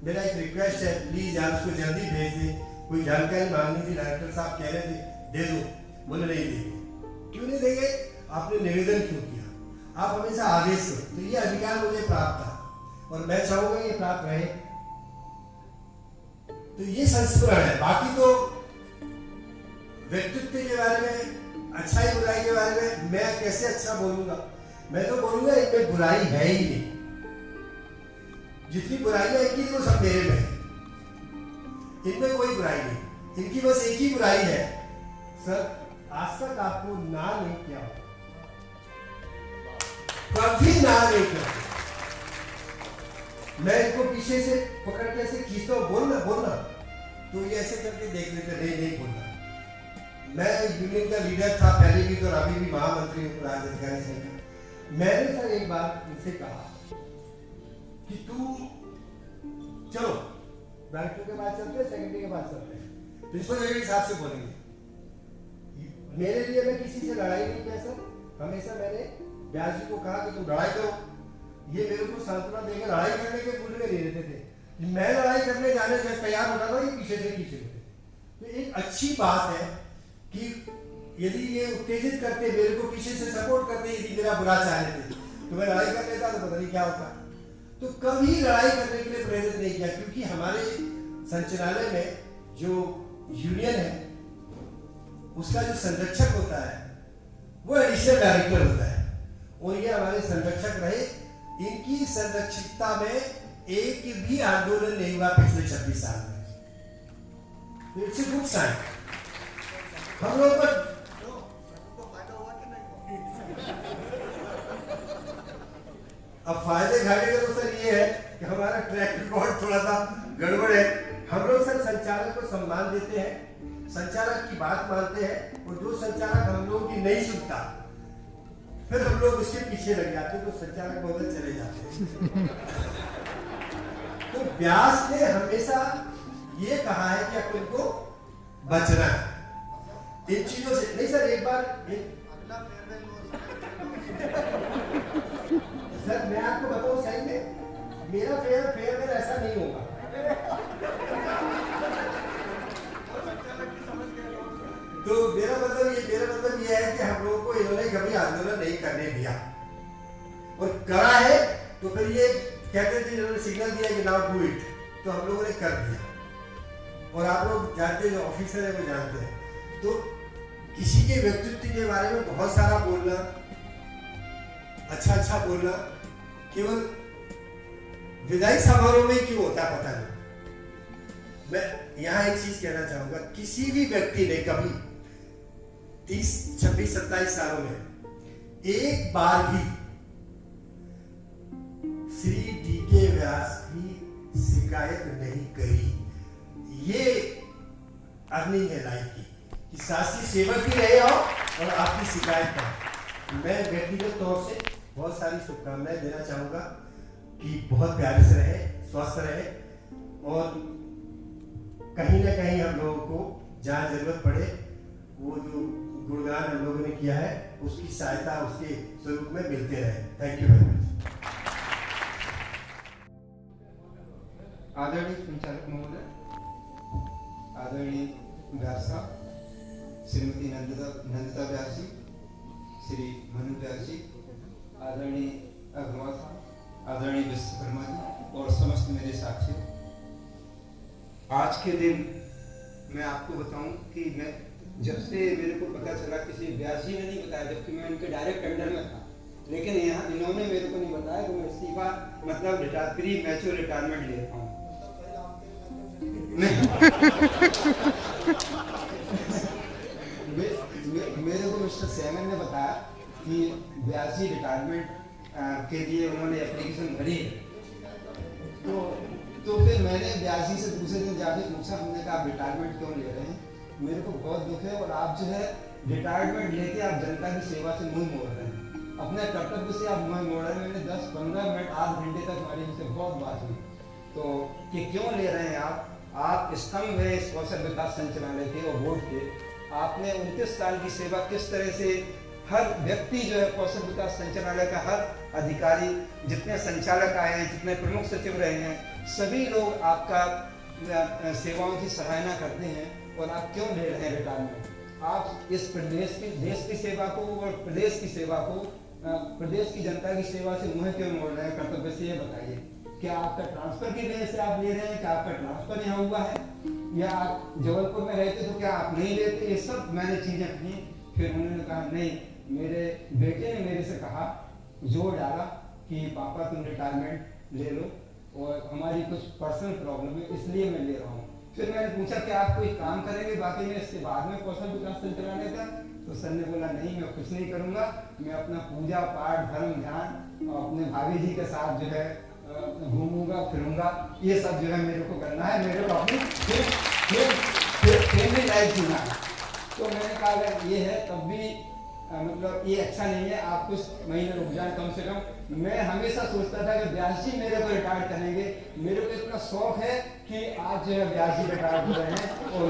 मेरा एक रिक्वेस्ट है, प्लीज यार उसको जल्दी भेज दे, कोई जानकारी मांगनी थी, डायरेक्टर साहब कह रहे थे दे दो, बोले नहीं देंगे। क्यों नहीं देंगे, आपने निवेदन क्यों किया, आप हमेशा आदेश करो। तो ये अधिकार मुझे प्राप्त था और मैं चाहूंगा ये प्राप्त रहे। तो ये संस्मरण है। बाकी तो व्यक्तित्व के बारे में, अच्छाई बुराई के बारे में मैं कैसे अच्छा बोलूंगा, मैं तो बोलूंगा इनमें बुराई है ही नहीं, जितनी बुराइयां इनकी वो सब मेरे में है, इनमें कोई बुराई नहीं। इनकी बस एक ही बुराई है, सर आज तक आपको ना नहीं किया, कभी ना नहीं किया। मैं इनको पीछे से पकड़ के ऐसे खींचता हूं, बोलना, तो ये ऐसे करके देख लेते, नहीं बोलना। मैं यूनियन का लीडर था पहले भी, तो अभी भी महामंत्री हूं राज्य अधिकारी संघ का। मैंने सर एक बार इनसे कहा कि तू चलो डायरेक्टर के बाद चलते हैं, सेक्रेटरी के बाद चलते हैं, प्रिंसिपल के हिसाब से बोलेंगे। मेरे लिए मैं किसी से लड़ाई नहीं किया सर, हमेशा मैंने व्यास जी को कहा कि तुम लड़ाई करो। ये मेरे को सांत्वना देकर लड़ाई करने के मूड में नहीं रहते थे। मैं लड़ाई करने जाने से तैयार होता था, ये पीछे से पीछे होते। तो एक अच्छी बात है कि यदि ये उत्तेजित करते, मेरे को पीछे से सपोर्ट करते, यदि मेरा बुरा चाह लेते तो मैं लड़ाई कर लेता तो पता नहीं क्या होता। तो कभी लड़ाई करने के लिए प्रेरित नहीं किया, क्योंकि हमारे संचालय में जो यूनियन है उसका जो संरक्षक होता है वो एडिशनल डायरेक्टर होता है, और ये हमारे संरक्षक रहे। इनकी संरक्षितता में एक भी आंदोलन नहीं हुआ पिछले 26 साल में। It's a good sign. हम लोग पर अब फायदे घाटे का तो सर ये है कि हमारा ट्रैक रिकॉर्ड थोड़ा सा गड़बड़ है। हम लोग सर संचालक को सम्मान देते हैं, संचालक की बात मानते हैं, और जो संचालक हम लोग की नहीं सुनता फिर हम लोग उसके पीछे लग जाते, तो संचालक बदल चले जाते। तो व्यास ने हमेशा ये कहा है कि अपन को बचना है इन चीजों से। नहीं सर एक बार सर मैं आपको बताऊं सही में मेरा फेयरवेल ऐसा नहीं होगा। तो मेरा मतलब ये है कि हम लोगों को इन्होंने कभी आंदोलन नहीं करने दिया, और करा है तो फिर ये कहते थे, इन्होंने सिग्नल दिया कि नाउ डू इट, तो हम लोगों ने कर दिया। और आप लोग जानते हैं, जो ऑफिसर है वो जानते हैं। तो किसी के व्यक्तित्व के बारे में बहुत सारा बोलना, अच्छा बोलना केवल विधायक समारोह में क्यों होता है पता नहीं। मैं यहाँ एक चीज कहना चाहूंगा, किसी भी व्यक्ति ने कभी 26-27 सालों में एक बार भी श्री डीके व्यास की शिकायत नहीं करी। ये अर्निंग है लाइफ की कि शासकीय सेवक भी रहे हो और आपकी शिकायत है। मैं व्यक्तिगत तौर से बहुत सारी शुभकामनाएं देना चाहूंगा कि बहुत प्यारे से रहे, स्वस्थ रहे और कहीं ना कहीं हम लोगों को जहाँ जरूरत पड़े वो जो गुणगान हम लोगों ने किया है उसकी सहायता उसके स्वरूप में मिलते रहे। Thank you very much. आदरणीय संचालक महोदय, आदरणीय व्यास साहब, श्रीमती नंदिता व्यास जी, श्री मनु व्यास जी, आदरणीय अग्रवाल साहब, आदरणीय विश्वकर्मा जी और समस्त मेरे साथी, आज के दिन मैं आपको बताऊं कि मैं जब से मेरे को पता चला, किसी व्यास जी ने नहीं बताया, जबकि मैं उनके डायरेक्ट अंडर में था, लेकिन यहाँ इन्होंने मेरे को नहीं बताया कि मैं इसी बार मतलब प्री मैच्योर रिटायरमेंट ले रहा हूँ। मेरे को मिस्टर सेमन ने बताया कि व्यास जी रिटायरमेंट के लिए उन्होंने एप्लीकेशन भरी है। तो फिर मैंने व्यास जी से दूसरे दिन जाके पूछा, हमने कहा आप रिटायरमेंट क्यों ले रहे हैं? मेरे को बहुत दुख है और आप जो है रिटायरमेंट लेके आप जनता की सेवा से मुंह मोड़ रहे हैं, अपने कर्तव्य से आप मुंह मोड़ रहे हैं। मैंने 10-15 मिनट आध घंटे तक हमारी उनसे बहुत बात हुई तो कि क्यों ले रहे हैं आप स्तंभ है इस कौशल विकास संचालनालय के और बोर्ड के। आपने 29 साल की सेवा किस तरह से हर व्यक्ति जो है कौशल विकास संचालनालय का हर अधिकारी, जितने संचालक आए हैं, जितने प्रमुख सचिव रहे हैं, सभी लोग आपका सेवाओं की सराहना करते हैं और आप क्यों ले रहे हैं रिटायरमेंट? आप इस प्रदेश की देश की सेवा को और प्रदेश की सेवा को प्रदेश की जनता की सेवा से मुंह क्यों मोड़ रहे हैं कर्तव्य से? ये बताइए, क्या आपका ट्रांसफर की वजह से आप ले रहे हैं? क्या आपका ट्रांसफर यहाँ हुआ है या आप जबलपुर में रहते तो क्या आप नहीं लेते? ये सब मैंने चीजें कही। फिर उन्होंने कहा नहीं, मेरे बेटे ने मेरे से कहा, जोर डाला कि पापा तुम रिटायरमेंट ले लो और हमारी कुछ पर्सनल प्रॉब्लम है इसलिए मैं ले रहा हूँ। फिर मैंने पूछा कि आप कोई काम करेंगे बाकी में इसके बाद में कौशल विकास संचालनालय का? तो सर ने बोला नहीं, मैं कुछ नहीं करूँगा, मैं अपना पूजा पाठ धर्म ध्यान और अपने भाभी जी के साथ जो है घूमूंगा फिरूंगा, ये सब जो है मेरे को करना है, मेरे को अपनी फैमिली लाइफ जीना है। तो मैंने कहा अगर ये है तब भी मतलब ये अच्छा नहीं है, आप कुछ महीने रुक जाए कम से कम। मैं हमेशा सोचता था कि व्यास जी मेरे को रिटायर करेंगे, मेरे को इतना शौक है कि आज जो है व्यास जी रिटायर हो रहे हैं और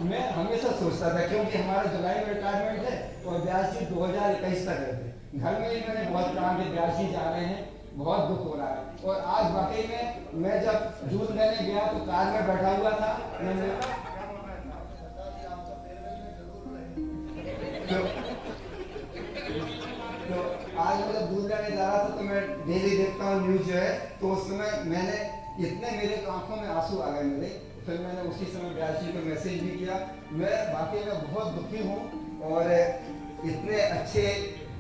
मैं हमेशा सोचता था, क्योंकि हमारा जुलाई में रिटायरमेंट है और व्यास जी 2021 तक रहते। घर में ही मैंने बहुत कहा कि व्यास जी जा रहे हैं, बहुत दुख हो रहा है। और आज वाकई में मैं जब दूध लेने गया तो कार में बैठा हुआ था, मैंने तो आज मतलब दूध लेने जा रहा था तो मैं डेली देखता हूँ न्यूज जो है, तो उस समय मैंने इतने मेरे आंखों में आंसू आ गए मेरे। फिर मैंने उसी समय व्यास जी को मैसेज भी किया। मैं वाकई में बहुत दुखी हूँ और इतने अच्छे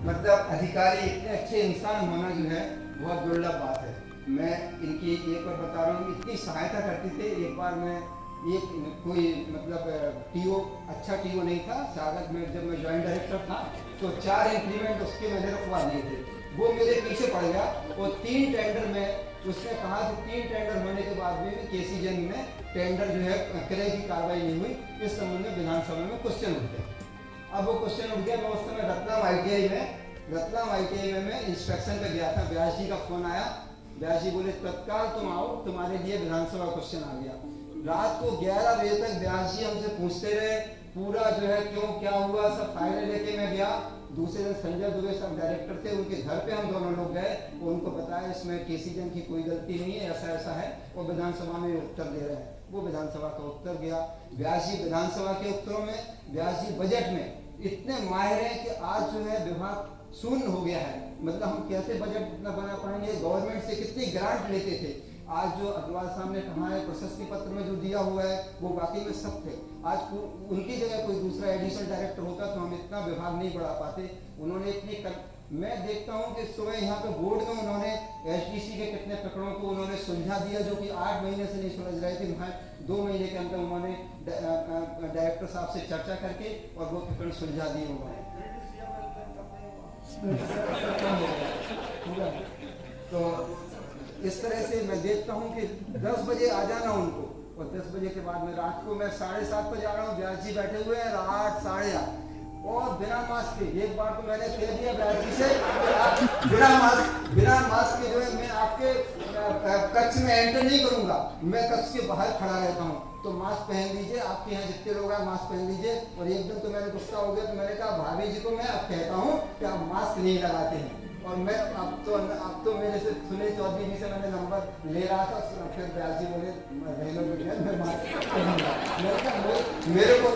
मतलब अधिकारी, इतने अच्छे इंसान होना जो है बहुत दुर्लभ बात है। मैं इनकी एक बार बता रहा हूँ, इतनी सहायता करती थी। एक बार मैं एक कोई मतलब टीओ अच्छा टीओ नहीं था स्वागत में, जब मैं ज्वाइंट डायरेक्टर था तो 4 इंक्रीमेंट उसके मैंने रखवा दिए थे। वो मेरे पीछे पड़ गया और 3 टेंडर में उसने कहा कि 3 टेंडर होने के बाद भी केसी जंग में टेंडर जो है क्रय की कार्रवाई नहीं हुई। इस संबंध में विधानसभा में क्वेश्चन उठ गया। अब वो क्वेश्चन उठ गया, मैं उस समय रतलाम ITI में मैं इंस्पेक्शन पे गया था। व्यास जी का फोन आया, व्यास जी बोले तत्काल तुम आओ, तुम्हारे लिए विधानसभा क्वेश्चन आ गया। रात को 11 बजे तक व्यास जी हमसे पूछते रहे, पूरा जो है क्यों क्या हुआ सब फाइलें लेके मैं गया। दूसरे दिन संजय दुबे साहब डायरेक्टर थे, उनके घर पे हम दोनों लोग गए और उनको बताया इसमें केसी जन की कोई गलती नहीं है, ऐसा ऐसा है, और विधानसभा में उत्तर दे रहे हैं। वो विधानसभा का उत्तर गया। व्यास जी विधानसभा के उत्तरों में, व्यास जी बजट में इतने माहिर हैं कि आज जो है विभाग शून्य हो गया है। मतलब हम कैसे बजट इतना बना पाएंगे? गवर्नमेंट से कितनी ग्रांट लेते थे। आज जो अग्रवाल साहब ने कहा है प्रशस्ति पत्र में जो दिया हुआ है वो वाकई में सब थे। आज उनकी जगह कोई दूसरा एडिशनल डायरेक्टर होता तो हम इतना विभाग नहीं बढ़ा पाते। उन्होंने इतनी मैं देखता हूँ कि सुबह यहाँ पे बोर्ड में उन्होंने SDC के कितने प्रकरणों को उन्होंने सुलझा दिया जो कि 8 महीने से नहीं सुलझ रहे थे। 2 महीने के अंदर उन्होंने डायरेक्टर साहब से चर्चा करके और वो प्रकरण सुलझा दिए उन्होंने। तो इस तरह से मैं देखता हूँ कि 10 बजे आ जाना उनको, और 10 बजे के बाद में रात को मैं 7:30 बजे आ रहा हूँ, व्यास जी बैठे हुए हैं 8 साढ़े 8 और बिना मास्क के। एक बार तो मैंने कह दिया व्यास जी से बिना मास्क के जो है मैं आपके कक्ष में एंटर नहीं करूंगा, मैं कक्ष के बाहर खड़ा रहता हूँ, तो मास्क पहन लीजिए, आपके यहाँ जितने लोग हैं मास्क पहन लीजिए। और एक दिन तो मैंने गुस्सा हो गया, तो मैंने कहा भाभी जी को मैं अब कहता हूँ कि आप मास्क नहीं लगाते हैं। और मैं अब तो मेरे से सुनील चौधरी जी से मैंने नंबर ले रहा था, फिर व्यास जी बोले मैं मास्क पहनूंगा। मेरे को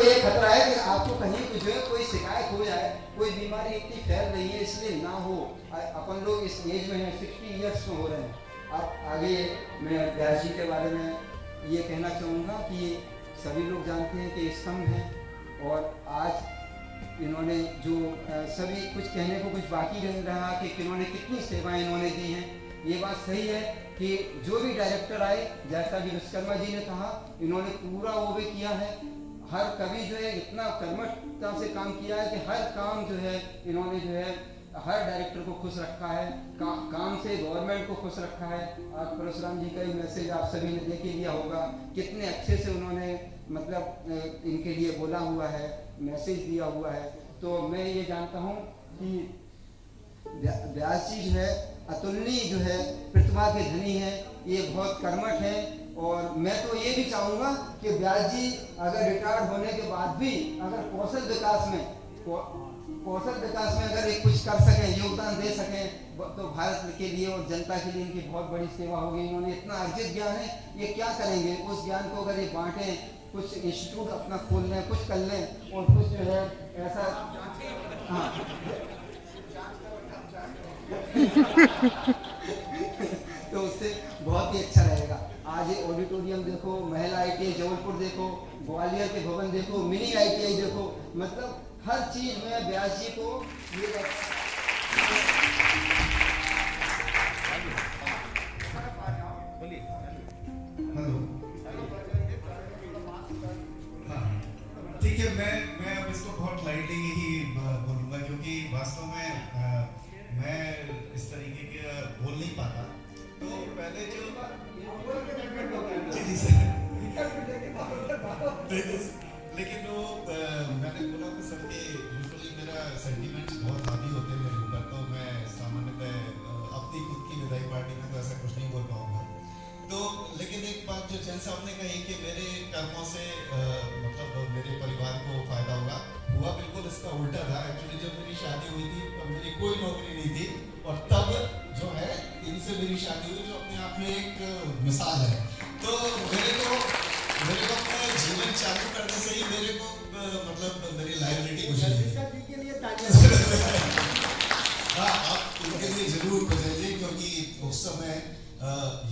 ये खतरा है कि आपको कहीं कुछ है, कोई शिकायत हो जाए, कोई बीमारी इतनी फैल रही है, इसलिए ना हो। अपन लोग इस एज में हैं, 60 ईयर्स में हो रहे हैं। अब आगे मैं व्यास जी के बारे में ये कहना चाहूँगा कि सभी लोग जानते हैं कि स्तंभ हैं, और आज इन्होंने जो सभी कुछ कहने को कुछ बाकी नहीं रहा कि इन्होंने कितनी सेवाएं इन्होंने दी हैं। ये बात सही है कि जो भी डायरेक्टर आए, जैसा भी विश्वकर्मा जी ने कहा, इन्होंने पूरा वो भी किया है। हर कवि जो है इतना कर्मठता से काम किया है कि हर काम जो है इन्होंने जो है हर डायरेक्टर को खुश रखा है, काम से गवर्नमेंट को खुश रखा है। आज परशुराम जी का ही मैसेज आप सभी ने देख ही लिया होगा, कितने अच्छे से उन्होंने मतलब इनके लिए बोला हुआ है, मैसेज दिया हुआ है। तो मैं ये जानता हूँ कि व्यास जी जो है अतुलनीय जो है प्रतिभा के धनी है, ये बहुत कर्मठ है। और मैं तो ये भी चाहूँगा कि व्यास जी अगर रिटायर्ड होने के बाद भी अगर कौशल विकास में अगर एक कुछ कर सकें, योगदान दे सकें, तो भारत के लिए और जनता के लिए इनकी बहुत बड़ी सेवा होगी। इन्होंने इतना अर्जित ज्ञान है, ये क्या करेंगे उस ज्ञान को अगर ये बांटें, कुछ इंस्टीट्यूट अपना खोल लें, कुछ कर लें, और कुछ जो है ऐसा हाँ तो उससे बहुत ही अच्छा रहेगा। आज ये ऑडिटोरियम देखो, महिला ITI जबलपुर देखो, ग्वालियर के भवन देखो, मिनी ITI देखो, मतलब हर चीज में व्यास जी को ये हेलो, ठीक है, मैं अब इसको बहुत लाइटली ही बोलूँगा, क्योंकि वास्तव में मैं इस तरीके के बोल नहीं पाता। तो पहले जो जी सर लेकिन वो मैंने बोला था सर कि यूजुअली मेरा सेंटिमेंट्स बहुत हावी होते हैं मेरे ऊपर, तो मैं सामान्यतः अपनी खुद की विधायी पार्टी में तो ऐसा कुछ नहीं बोल पाऊँगा। तो लेकिन एक बात जो जैन साहब ने कही कि मेरे कर्मों से मतलब मेरे परिवार को फायदा हुआ बिल्कुल इसका उल्टा था। एक्चुअली जब मेरी शादी हुई थी तब मेरी कोई नौकरी नहीं थी, और तब जो है इनसे मेरी शादी हुई, जो अपने आप में एक मिसाल है। तो मेरे को अपना जीवन चालू करने से ही मेरे को मतलब मेरी लाइबिलिटी कुछ नहीं। हाँ, आप उनके लिए जरूर बजाइए, क्योंकि उस समय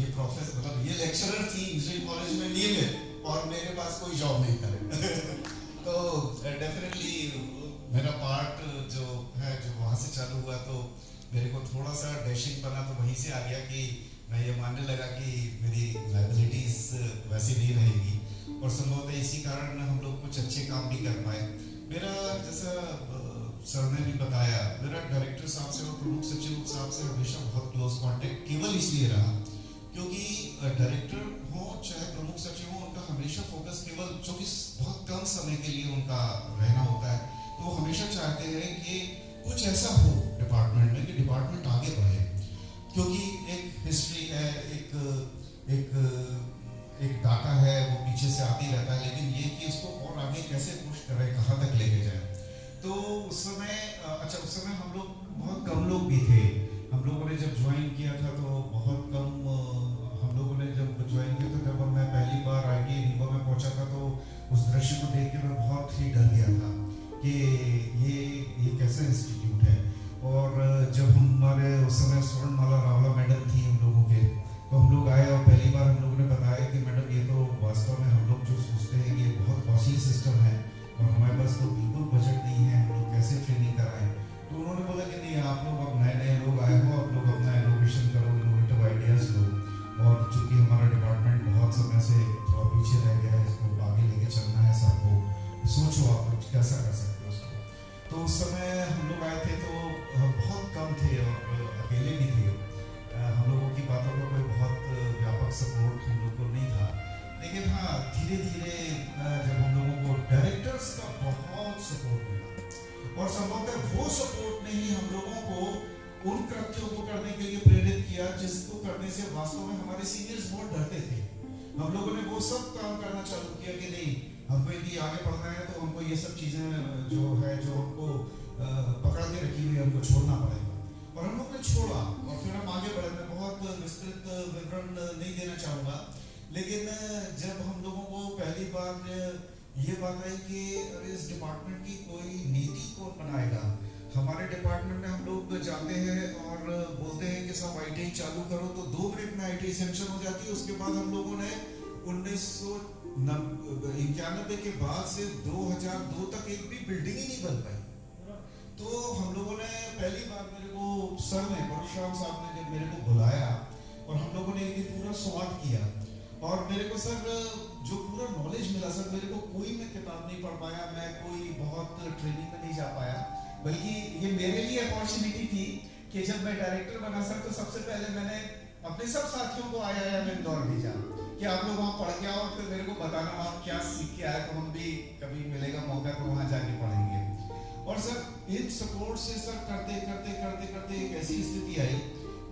ये प्रोफेसर मतलब ये लेक्चरर थी इंजीनियरिंग कॉलेज में नियमित, और मेरे पास कोई जॉब नहीं था। तो डेफिनेटली मेरा पार्ट जो है जो वहाँ से चालू हुआ, तो मेरे को थोड़ा सा डैशिंग बना तो वहीं से आ गया कि मैं ये मानने लगा कि मेरी लाइबिलिटीज वैसी नहीं रहेगी, और संभवतः इसी कारण हम लोग कुछ अच्छे काम भी कर पाए। मेरा जैसा सर ने भी बताया, मेरा डायरेक्टर साहब से और प्रमुख सचिव साहब से हमेशा बहुत क्लोज कांटेक्ट केवल इसलिए रहा क्योंकि डायरेक्टर हो चाहे प्रमुख सचिव हो, उनका हमेशा फोकस केवल बहुत कम समय के लिए उनका रहना होता है। तो वो हमेशा चाहते हैं कि कुछ ऐसा हो डिपार्टमेंट में कि डिपार्टमेंट आगे बढ़े, क्योंकि एक हिस्ट्री है, एक डाटा है, वो पीछे से आती रहता है, लेकिन ये कि इसको और आगे कैसे पुश करें, कहाँ तक लेके जाए। तो उस समय उस समय हम लोग बहुत कम लोग भी थे। हम लोगों ने जब ज्वाइन किया था तो बहुत कम हम लोगों ने जब ज्वाइन किया था, जब मैं पहली बार ITI रीवा में पहुंचा था, तो उस दृश्य को देख के मैं बहुत ही डर गया था कि ये कैसा इंस्टीट्यूट है। और जब हमारे उस समय स्वर्णमाला रावला मेडल थी हम लोगों के, तो हम लोग आए और पहली बार हम लोगों ने बताया कि मैडम ये तो वास्तव में हम लोग जो सोचते हैं कि ये बहुत कॉस्टली सिस्टम है और हमारे पास तो बिल्कुल बजट नहीं है, हम लोग कैसे ट्रेनिंग कराएं। तो उन्होंने बोला कि नहीं, आप लोग अब नए लोग आए हो, आप लोग अपना इनोवेशन करो, इनोवेटिव आइडिया कृत्यों को करने के लिए प्रेरित किया जिसको करने से वास्तव में हमारे सीनियर्स बहुत डरते थे। हम लोगों ने वो सब काम करना चालू किया कि नहीं, हमको यदि आगे बढ़ना है तो हमको ये सब चीजें जो हमको पकड़ के रखी हुई है हमको छोड़ना पड़ेगा। और हम लोग ने छोड़ा और फिर हम आगे बढ़े। मैं बहुत विस्तृत विवरण नहीं देना चाहूंगा, लेकिन जब हम लोगों को पहली बार ये बात आई कि इस डिपार्टमेंट की कोई नीति कौन बनाएगा। हमारे डिपार्टमेंट में हम लोग जाते हैं और बोलते हैं कि सब ITI चालू करो, तो 2 मिनट में ITI सैंक्शन हो जाती है। उसके बाद हम लोगों ने 1991 के बाद से 2002 तक एक भी बिल्डिंग ही नहीं बन पाई। तो हम लोगों ने पहली बार मेरे को सर ने, परशुराम साहब ने जब मेरे को बुलाया और हम लोगों ने एक पूरा स्वाद किया और मेरे को सर जो पूरा नॉलेज मिला सर, मेरे को कोई मैं किताब नहीं पढ़ पाया, मैं कोई बहुत ट्रेनिंग में नहीं जा पाया, बल्कि ये मेरे लिए अपॉर्चुनिटी थी कि जब मैं डायरेक्टर बना सर तो सबसे पहले मैंने अपने सब साथियों को आया में इंदौर भेजा कि आप लोग वहाँ पढ़ के आओ और फिर मेरे को बताना आप क्या सीख के आए, तो हम भी कभी मिलेगा मौका तो वहाँ जाके पढ़ेंगे। और सर इन सपोर्ट से सर करते करते करते करते एक ऐसी स्थिति आई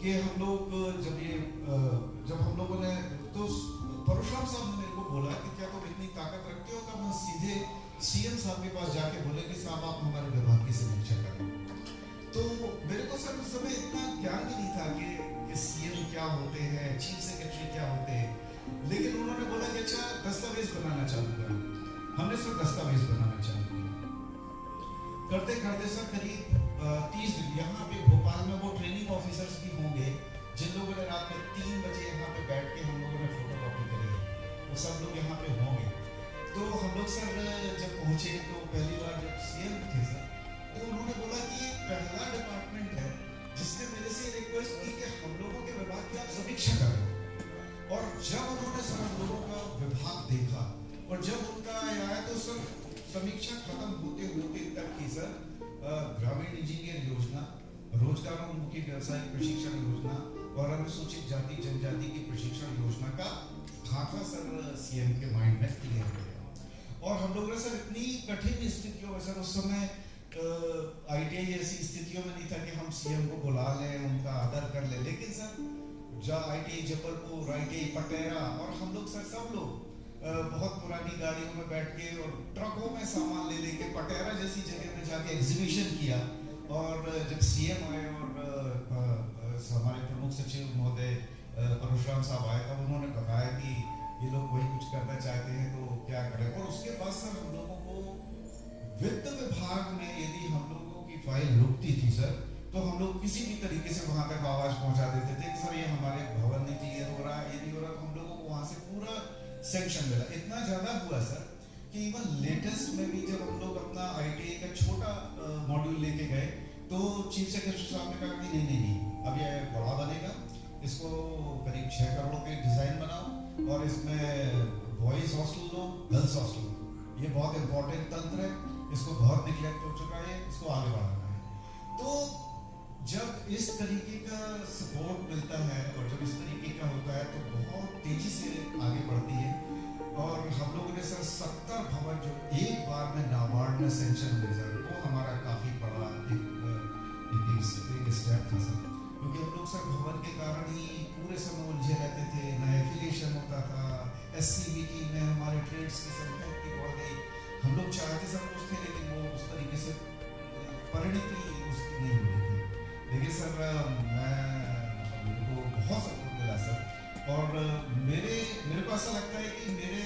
कि हम लोग जब हम लोगों ने, तो परशुराम साहब ने मेरे को बोला कि क्या तुम इतनी ताकत रखते हो कि हम सीधे CM साहब के पास जाके बोले कि साहब आप हमारे विभाग की समीक्षा करें। तो मेरे को सर उस समय इतना ज्ञान भी नहीं था कि CM क्या होते हैं, चीफ सेक्रेटरी क्या होते हैं, लेकिन उन्होंने बोला कि अच्छा दस्तावेज बनाना चालू करो। हमने सर दस्तावेज बनाना चालू किया। करते करते सर करीब 30 दिन यहाँ पे भोपाल में वो ट्रेनिंग ऑफिसर्स भी होंगे जिन लोगों ने रात में 3 बजे यहाँ पे बैठ के हम लोगों ने फोटोकॉपी करी है, वो सब लोग यहाँ पे होंगे। तो हम लोग सर जब पहुंचे तो पहली बार जब CM थे सर, तो उन्होंने बोला कि ये पहला डिपार्टमेंट है जिसने मेरे से रिक्वेस्ट की कि हम लोगों के विभाग की आप समीक्षा करें। और जब उन्होंने सर हम लोगों का विभाग देखा और जब उनका आया तो सर समीक्षा खत्म होते होते तक की सर ग्रामीण इंजीनियर योजना, रोजगारोन्मुखी व्यवसायिक प्रशिक्षण योजना और अनुसूचित जाति जनजाति की प्रशिक्षण योजना का खाका सर CM के माइंड में क्लियर हो गया। और हम लोग ने सर इतनी कठिन स्थितियों में सर उस समय ITI जैसी स्थितियों में नहीं था कि हम CM को बुला लें, उनका आदर कर लें, लेकिन सर ITI जबलपुर, ITI पटेरा और हम लोग सर सब लोग बहुत पुरानी गाड़ियों में बैठ के और ट्रकों में सामान ले लेके पटेरा जैसी जगह पे जाके एग्जीबिशन किया। और जब CM आए और हमारे प्रमुख सचिव महोदय परशुराम साहब आए तब उन्होंने बताया कि ये लोग वही कुछ करना चाहते हैं तो क्या करें। और उसके बाद सर हम लोगों को वित्त विभाग में यदि हम लोगों की फाइल रुकती थी सर तो हम लोग किसी भी तरीके से वहां तक आवाज पहुंचा देते थे कि सर ये हमारे भवन नहीं क्लियर हो रहा है, ये नहीं हो रहा, तो हम लोगों को वहां से पूरा सैंक्शन मिला। इतना ज्यादा हुआ सर कि इवन लेटेस्ट में भी जब हम लोग अपना ITI का छोटा मॉड्यूल लेके गए तो चीफ सेक्रेटरी साहब ने कहा कि नहीं अब ये बड़ा बनेगा, इसको करीब 6 करोड़ के डिजाइन बनाओ और इसमें बॉयज हॉस्टल दो, गर्ल्स हॉस्टल दो, ये बहुत इंपॉर्टेंट तंत्र है, इसको बहुत निगलेक्ट हो चुका है, इसको आगे बढ़ाना है। तो जब इस तरीके का सपोर्ट मिलता है और जब इस तरीके का होता है तो बहुत तेजी से आगे बढ़ती है। और हम लोगों ने सर 70 भवन जो एक बार में नाबार्ड में सैंक्शन हुए सर, वो हमारा काफी बड़ा एक स्टेप था सर, क्योंकि हम लोग सर भवन के कारण ही पूरे समय उलझे रहते थे, न एफिलिएशन होता था, SCBT में हमारे ट्रेड्स की संख्या इतनी बढ़ गई, हम लोग चाहते सब कुछ थे लेकिन वो उस तरीके से परिणति उसकी नहीं हुई थी। लेकिन सर मेरे को बहुत सपोर्ट मिला सर। और मेरे को ऐसा लगता है कि मेरे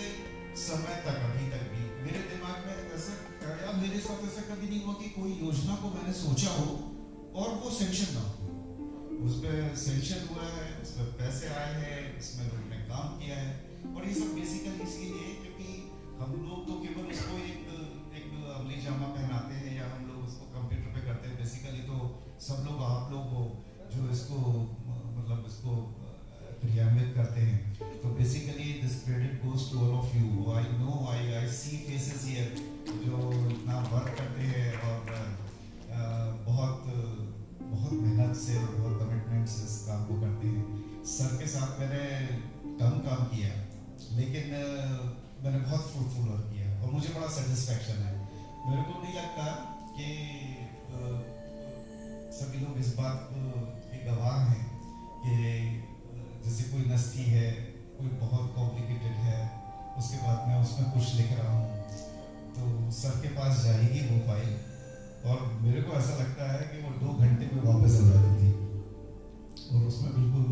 समय तक अभी तक भी मेरे दिमाग में ऐसा या मेरे साथ ऐसा कभी नहीं हुआ कि कोई योजना को मैंने सोचा हो और वो सैंक्शन ना हो। उस पर सैंक्शन हुआ है, उस पर पैसे आए हैं, उसमें लोगों ने काम किया है। और ये सब बेसिकली इसलिए क्योंकि हम लोग तो केवल उसको एक अमली जामा पहनाते हैं या हम लोग उसको कंप्यूटर पे करते हैं। बेसिकली तो सब लोग आप लोग हो जो इसको मतलब इसको क्रियान्वित करते हैं। तो basically this credit goes to all of you. I know I see faces here जो इतना वर्क करते हैं और बहुत मेहनत से और बहुत कमिटमेंट से इस काम को करते हैं। सर के साथ मैंने कम काम किया लेकिन मैंने बहुत फ्रूटफुल वर्क किया और मुझे बड़ा सेटिस्फैक्शन है। मेरे को नहीं लगता कि सभी लोग इस बात को गवाह हैं कि जैसे कोई नस्ती है, कोई बहुत कॉम्प्लिकेटेड है, उसके बाद मैं उसमें कुछ लिख रहा हूँ तो सर के पास जाएगी वो फाइल, और मेरे को ऐसा लगता है कि वो 2 घंटे में वापस आ जाती थी, और उसमें बिल्कुल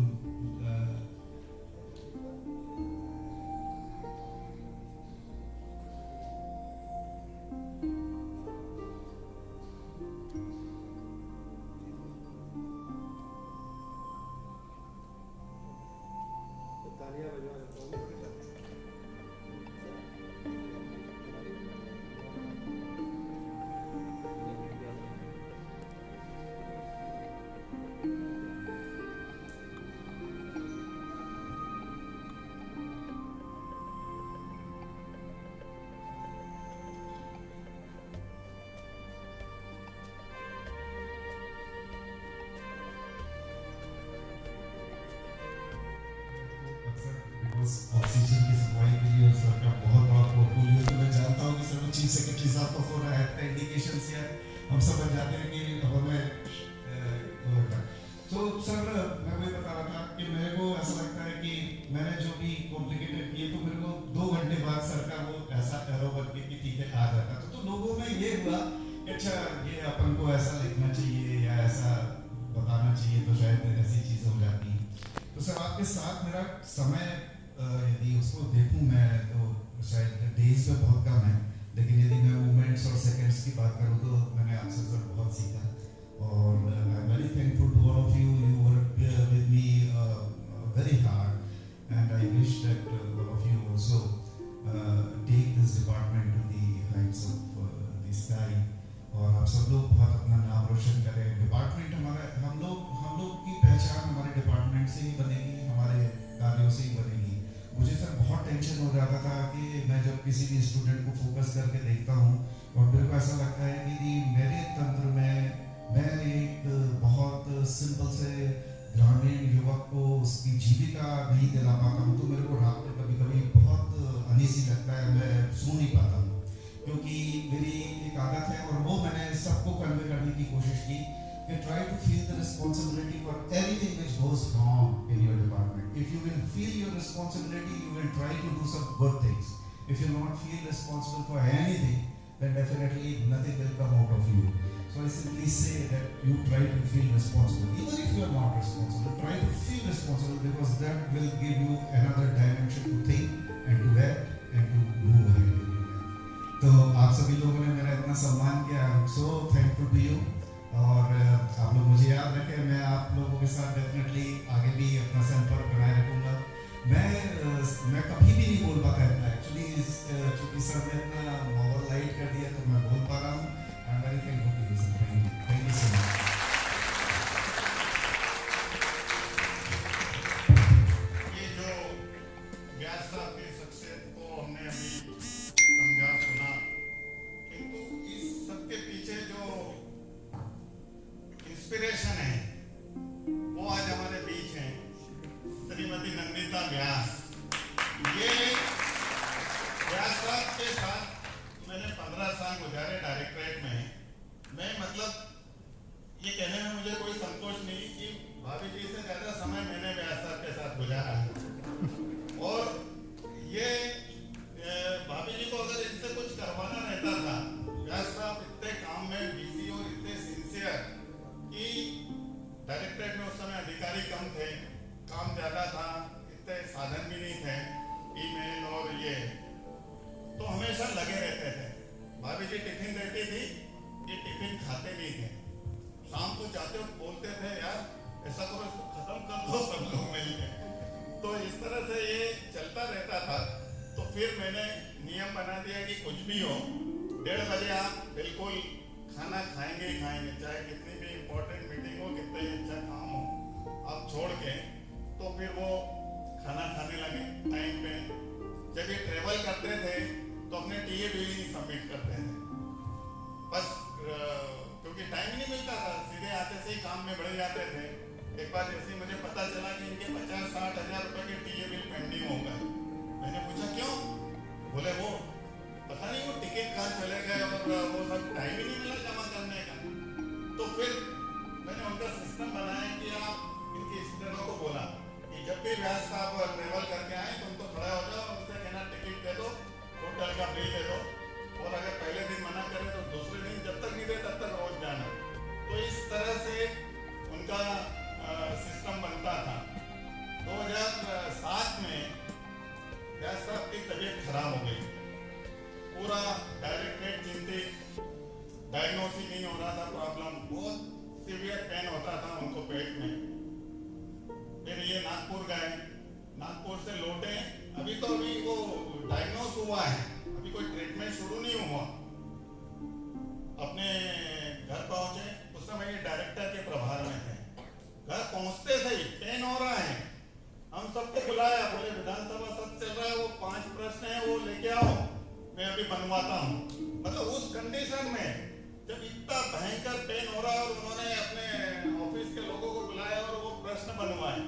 ऑक्सीजन की सप्लाई के लिए सर का बहुत बड़ा पोर्टफोलियो है। मैं जानता हूँ कि सर चीफ सेक्रेटरी साहब का फोन आया था, इंडिकेशन से हम सब जानते हैं कि हमें तो सर मैं वही बता रहा था कि मेरे को ऐसा लगता है कि मैंने जो भी कॉम्प्लिकेटेड किए तो मेरे को 2 घंटे बाद सर का वो ऐसा एरो बन के ठीक है आ जाता था। तो लोगों में ये हुआ कि अच्छा ये अपन को ऐसा लिखना चाहिए या ऐसा बताना चाहिए, तो शायद ऐसी चीज़ हो जाती है। तो सर आपके साथ मेरा समय यदि उसको देखूं मैं तो शायद डेज में बहुत कम है, लेकिन यदि मैं मोमेंट्स और सेकंड्स की बात करूं तो मैंने आपसे सर बहुत सीखा, और I am very thankful to all of you. You work with me very hard and I wish that all of you also take this department to the heights of the sky, और आप सब लोग बहुत अपना नाम रोशन करें। डिपार्टमेंट हमारा हम लोग की पहचान हमारे डिपार्टमेंट से ही बनेगी, हमारे कार्यों से ही बनेगी। मुझे सर बहुत टेंशन हो जाता था कि मैं जब किसी भी स्टूडेंट को फोकस करके देखता हूँ और मेरे को ऐसा लगता है कि मेरे तंत्र में मैं एक बहुत सिंपल से ग्रामीण युवक को उसकी जीविका नहीं दिला पाता हूँ, तो मेरे को रात में कभी कभी बहुत अनईजी लगता है, मैं सो नहीं पाता हूँ, क्योंकि मेरी एक आदत है और वो मैंने सबको कन्वे करने की कोशिश की कि try to feel the responsibility for everything which goes wrong in your department. If you will feel your responsibility, you will try to do some good things. If you not feel responsible for anything, then definitely nothing will come out of you. So I simply say that you try to feel responsible. Even if you are not responsible, try to feel responsible, because that will give you another dimension to think and to act and to move ahead in your life. तो आप सभी लोगों ने मेरा इतना सम्मान किया, I am so thankful to you. और आप लोग मुझे याद रखें, मैं आप लोगों के साथ डेफिनेटली आगे भी अपना संपर्क बनाए रखूँगा। मैं कभी भी नहीं बोल पाता था एक्चुअली, चूँकि सर ने अपना माहौल लाइट कर दिया तो मैं बोल पा रहा हूँ। I am very thankful to you sir, thank you so much. ये जो व्यास साहब की शख्सियत को हमने अभी समझा सुना, किंतु इस सबके पीछे जो इंस्पिरेशन है वो आज हमारे बीच है, श्रीमती नंदिता व्यास। ये व्यास साहब के साथ मैंने 15 साल गुजारे डायरेक्टरेट में। मैं मतलब ये कहने में मुझे कोई संकोच नहीं कि भाभी जी से ज्यादा समय मैंने व्यास साहब के साथ गुजारा है, और ये भाभी जी को अगर इनसे कुछ करवाना रहता था, व्यास साहब इतने काम में बिजी और इतने सिंसियर कि डायरेक्टरेट में उस समय अधिकारी कम थे, काम ज़्यादा था, इतने साधन भी नहीं थे, ईमेल और ये, तो हमेशा लगे रहते थे। भाभी जी टिफिन देती थी, ये टिफिन खाते नहीं थे, शाम को जाते वक्त बोलते थे यार ऐसा करो इसको खत्म कर दो सब लोग मिलकर। तो इस तरह से ये चलता रहता था। तो फिर मैंने नियम बना दिया कि कुछ भी हो 1:30 बजे आप बिल्कुल खाना खाएंगे ही खाएंगे, चाहे कितनी भी इम्पोर्टेंट मीटिंग हो, कितना ही अच्छा काम हो, आप छोड़ के तो फिर वो खाना खाने लगे टाइम पे। जब ये ट्रेवल करते थे तो अपने टीए भी नहीं सबमिट करते थे, बस क्योंकि टाइम नहीं मिलता था, सीधे आते से ही काम में बढ़ जाते थे। एक बार जैसे मुझे पता चला कि इनके 50-60 हज़ार रुपए के टीए बिल पेंडिंग हो गए, मैंने पूछा क्यों? बोले वो पता नहीं वो टिकट कहाँ चले गए और वो सब टाइम ही नहीं मिला जमा करने का। तो फिर मैंने उनका सिस्टम बनाया कि आप नागपुर गए, नागपुर से लौटे, अभी वो डायग्नोस हुआ है, अभी कोई ट्रीटमेंट शुरू नहीं हुआ। अपने घर पहुंचे, उस समय ये डायरेक्टर के प्रभार में थे। घर पहुंचते थे पेन हो रहा है, हम सबको बुलाया, बोले विधानसभा सत्र चल रहा है, वो 5 प्रश्न है वो लेके आओ, मैं अभी बनवाता हूँ। मतलब उस कंडीशन में जब इतना भयंकर पेन हो रहा है और उन्होंने अपने ऑफिस के लोगों को बुलाया और वो प्रश्न बनवाए,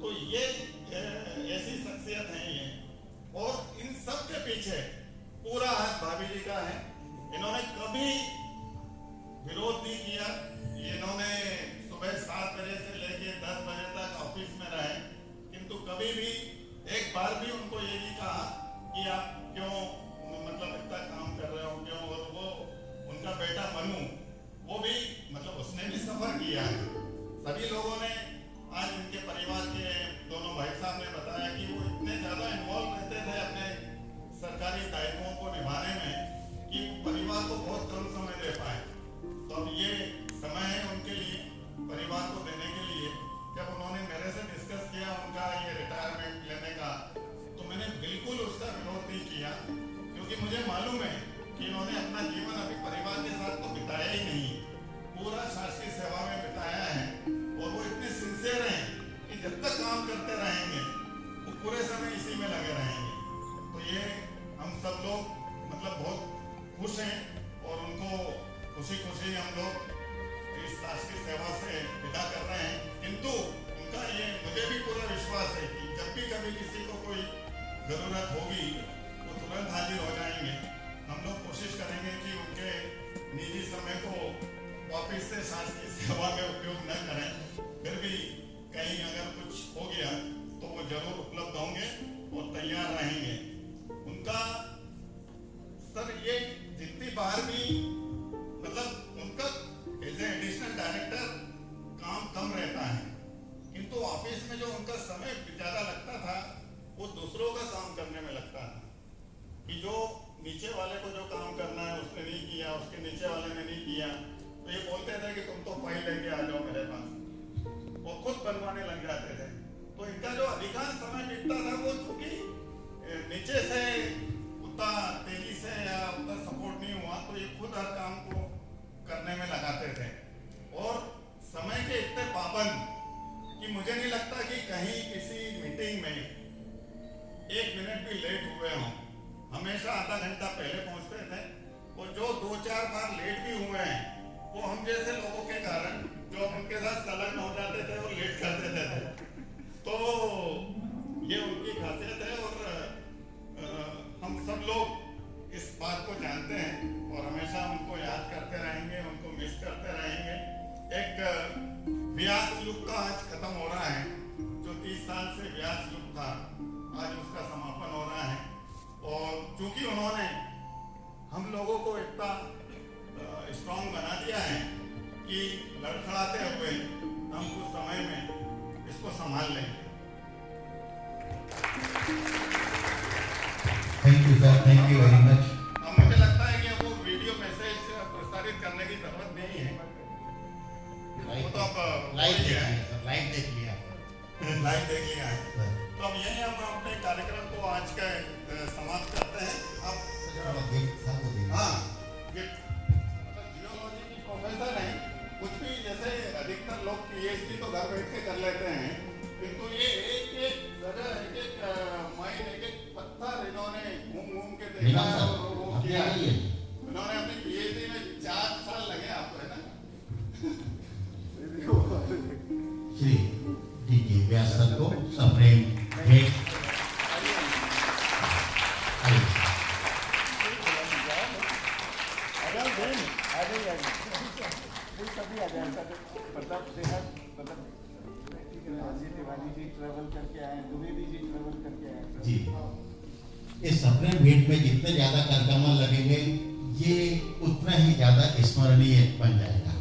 तो ये ऐसी शख्सियत है ये। और इन सब के पीछे पूरा हाथ भाभी जी का है। इन्होंने कभी विरोध नहीं किया। इन्होंने सुबह 7 बजे से लेके 10 बजे तक ऑफिस में रहे, किंतु कभी भी एक बार भी उनको ये नहीं कहा कि आप क्यों मतलब इतना काम कर रहे हो क्यों। और वो उनका बेटा मनु, वो भी मतलब उसने भी सफर किया है। सभी लोगों ने आज इनके परिवार के दोनों भाई साहब ने बताया कि वो इतने ज्यादा इन्वॉल्व रहते थे अपने सरकारी दायित्वों को निभाने में कि परिवार को बहुत कम समय दे पाए। तो अब ये समय है उनके लिए, परिवार को देने के लिए। जब उन्होंने मेरे से डिस्कस किया उनका ये रिटायरमेंट लेने का, तो मैंने बिल्कुल उसका विरोध नहीं किया, क्योंकि मुझे मालूम है कि इन्होंने अपना जीवन अभी परिवार के साथ तो बिताया ही नहीं, पूरा शासकीय सेवा में बिताया है। और वो इतने सिंसियर हैं कि जब तक काम करते रहेंगे वो पूरे समय इसी में लगे रहेंगे। तो ये हम सब लोग मतलब बहुत खुश हैं और उनको खुशी खुशी हम लोग इस शासकीय सेवा से विदा कर रहे हैं। किंतु उनका ये मुझे भी पूरा विश्वास है कि जब भी कभी किसी को कोई जरूरत होगी वो तुरंत हाजिर हो जाएंगे। हम लोग कोशिश करेंगे कि उनके निजी समय को वापिस से शासकीय सेवा में उपयोग न करें। फिर भी कहीं अगर कुछ हो गया तो वो जरूर उपलब्ध होंगे और तैयार रहेंगे। उनका सर ये जितनी बार भी मतलब उनका एज ए एडिशनल डायरेक्टर काम कम रहता है, किंतु ऑफिस में जो उनका समय ज्यादा लगता था वो दूसरों का काम करने में लगता था। कि जो नीचे वाले को जो काम करना है उसने नहीं किया, उसके नीचे वाले ने नहीं किया, तो ये बोलते थे कि तुम तो फाइल लेके आ जाओ मेरे पास, वो खुद बनवाने लग जाते थे। तो इनका जो अधिकांश समय बीतता था वो चूंकि नीचे से उतना तेजी से या उतना सपोर्ट नहीं हुआ, तो ये खुद हर काम को करने में लगाते थे। और समय के इतने पाबंद कि मुझे नहीं लगता कि कहीं किसी मीटिंग में 1 मिनट भी लेट हुए हों। हमेशा आधा घंटा पहले पहुंचते थे। और जो 2-4 बार लेट भी हुए हैं वो हम जैसे लोगों के कारण जो उनके साथ संलग्न हो जाते थे और लेट कर देते थे। तो ये उनकी खासियत है और हम सब लोग इस बात को जानते हैं और हमेशा उनको याद करते रहेंगे, उनको मिस करते रहेंगे। एक व्यास युग का आज खत्म हो रहा है, जो 30 साल से व्यास युग था, आज उसका समापन हो रहा है। और चूंकि उन्होंने हम लोगों को इतना स्ट्रॉन्ग बना दिया है कि लड़खड़ाते हुए हम कुछ समय में इसको संभाल लेंगे। Thank you sir, thank you very much. अब मुझे लगता है कि वो वीडियो मैसेज प्रसारित करने की जरूरत नहीं है। वो तो अब लाइव देख लिया सर, लाइव देख लिया है। तो अब यही हम अपने कार्यक्रम को आज का समाप्त करते हैं। अब हाँ, जियोलॉजी की प्रोफेसर है, कुछ भी जैसे अधिकतर लोग पीएचडी तो घर बैठ के कर लेते हैं, किंतु ये एक जगह एक माइल एक पत्थर इन्होंने घूम के देखा है और वो किया है। इन्होंने अपनी पीएचडी में 4 साल लगे आपको, है ना? श्री डी.के. व्यास सर को सप्रेम भेंट। जी, इस सप्रेम भेंट में जितने ज्यादा कार्यक्रम लगेंगे ये उतना ही ज्यादा स्मरणीय बन जाएगा।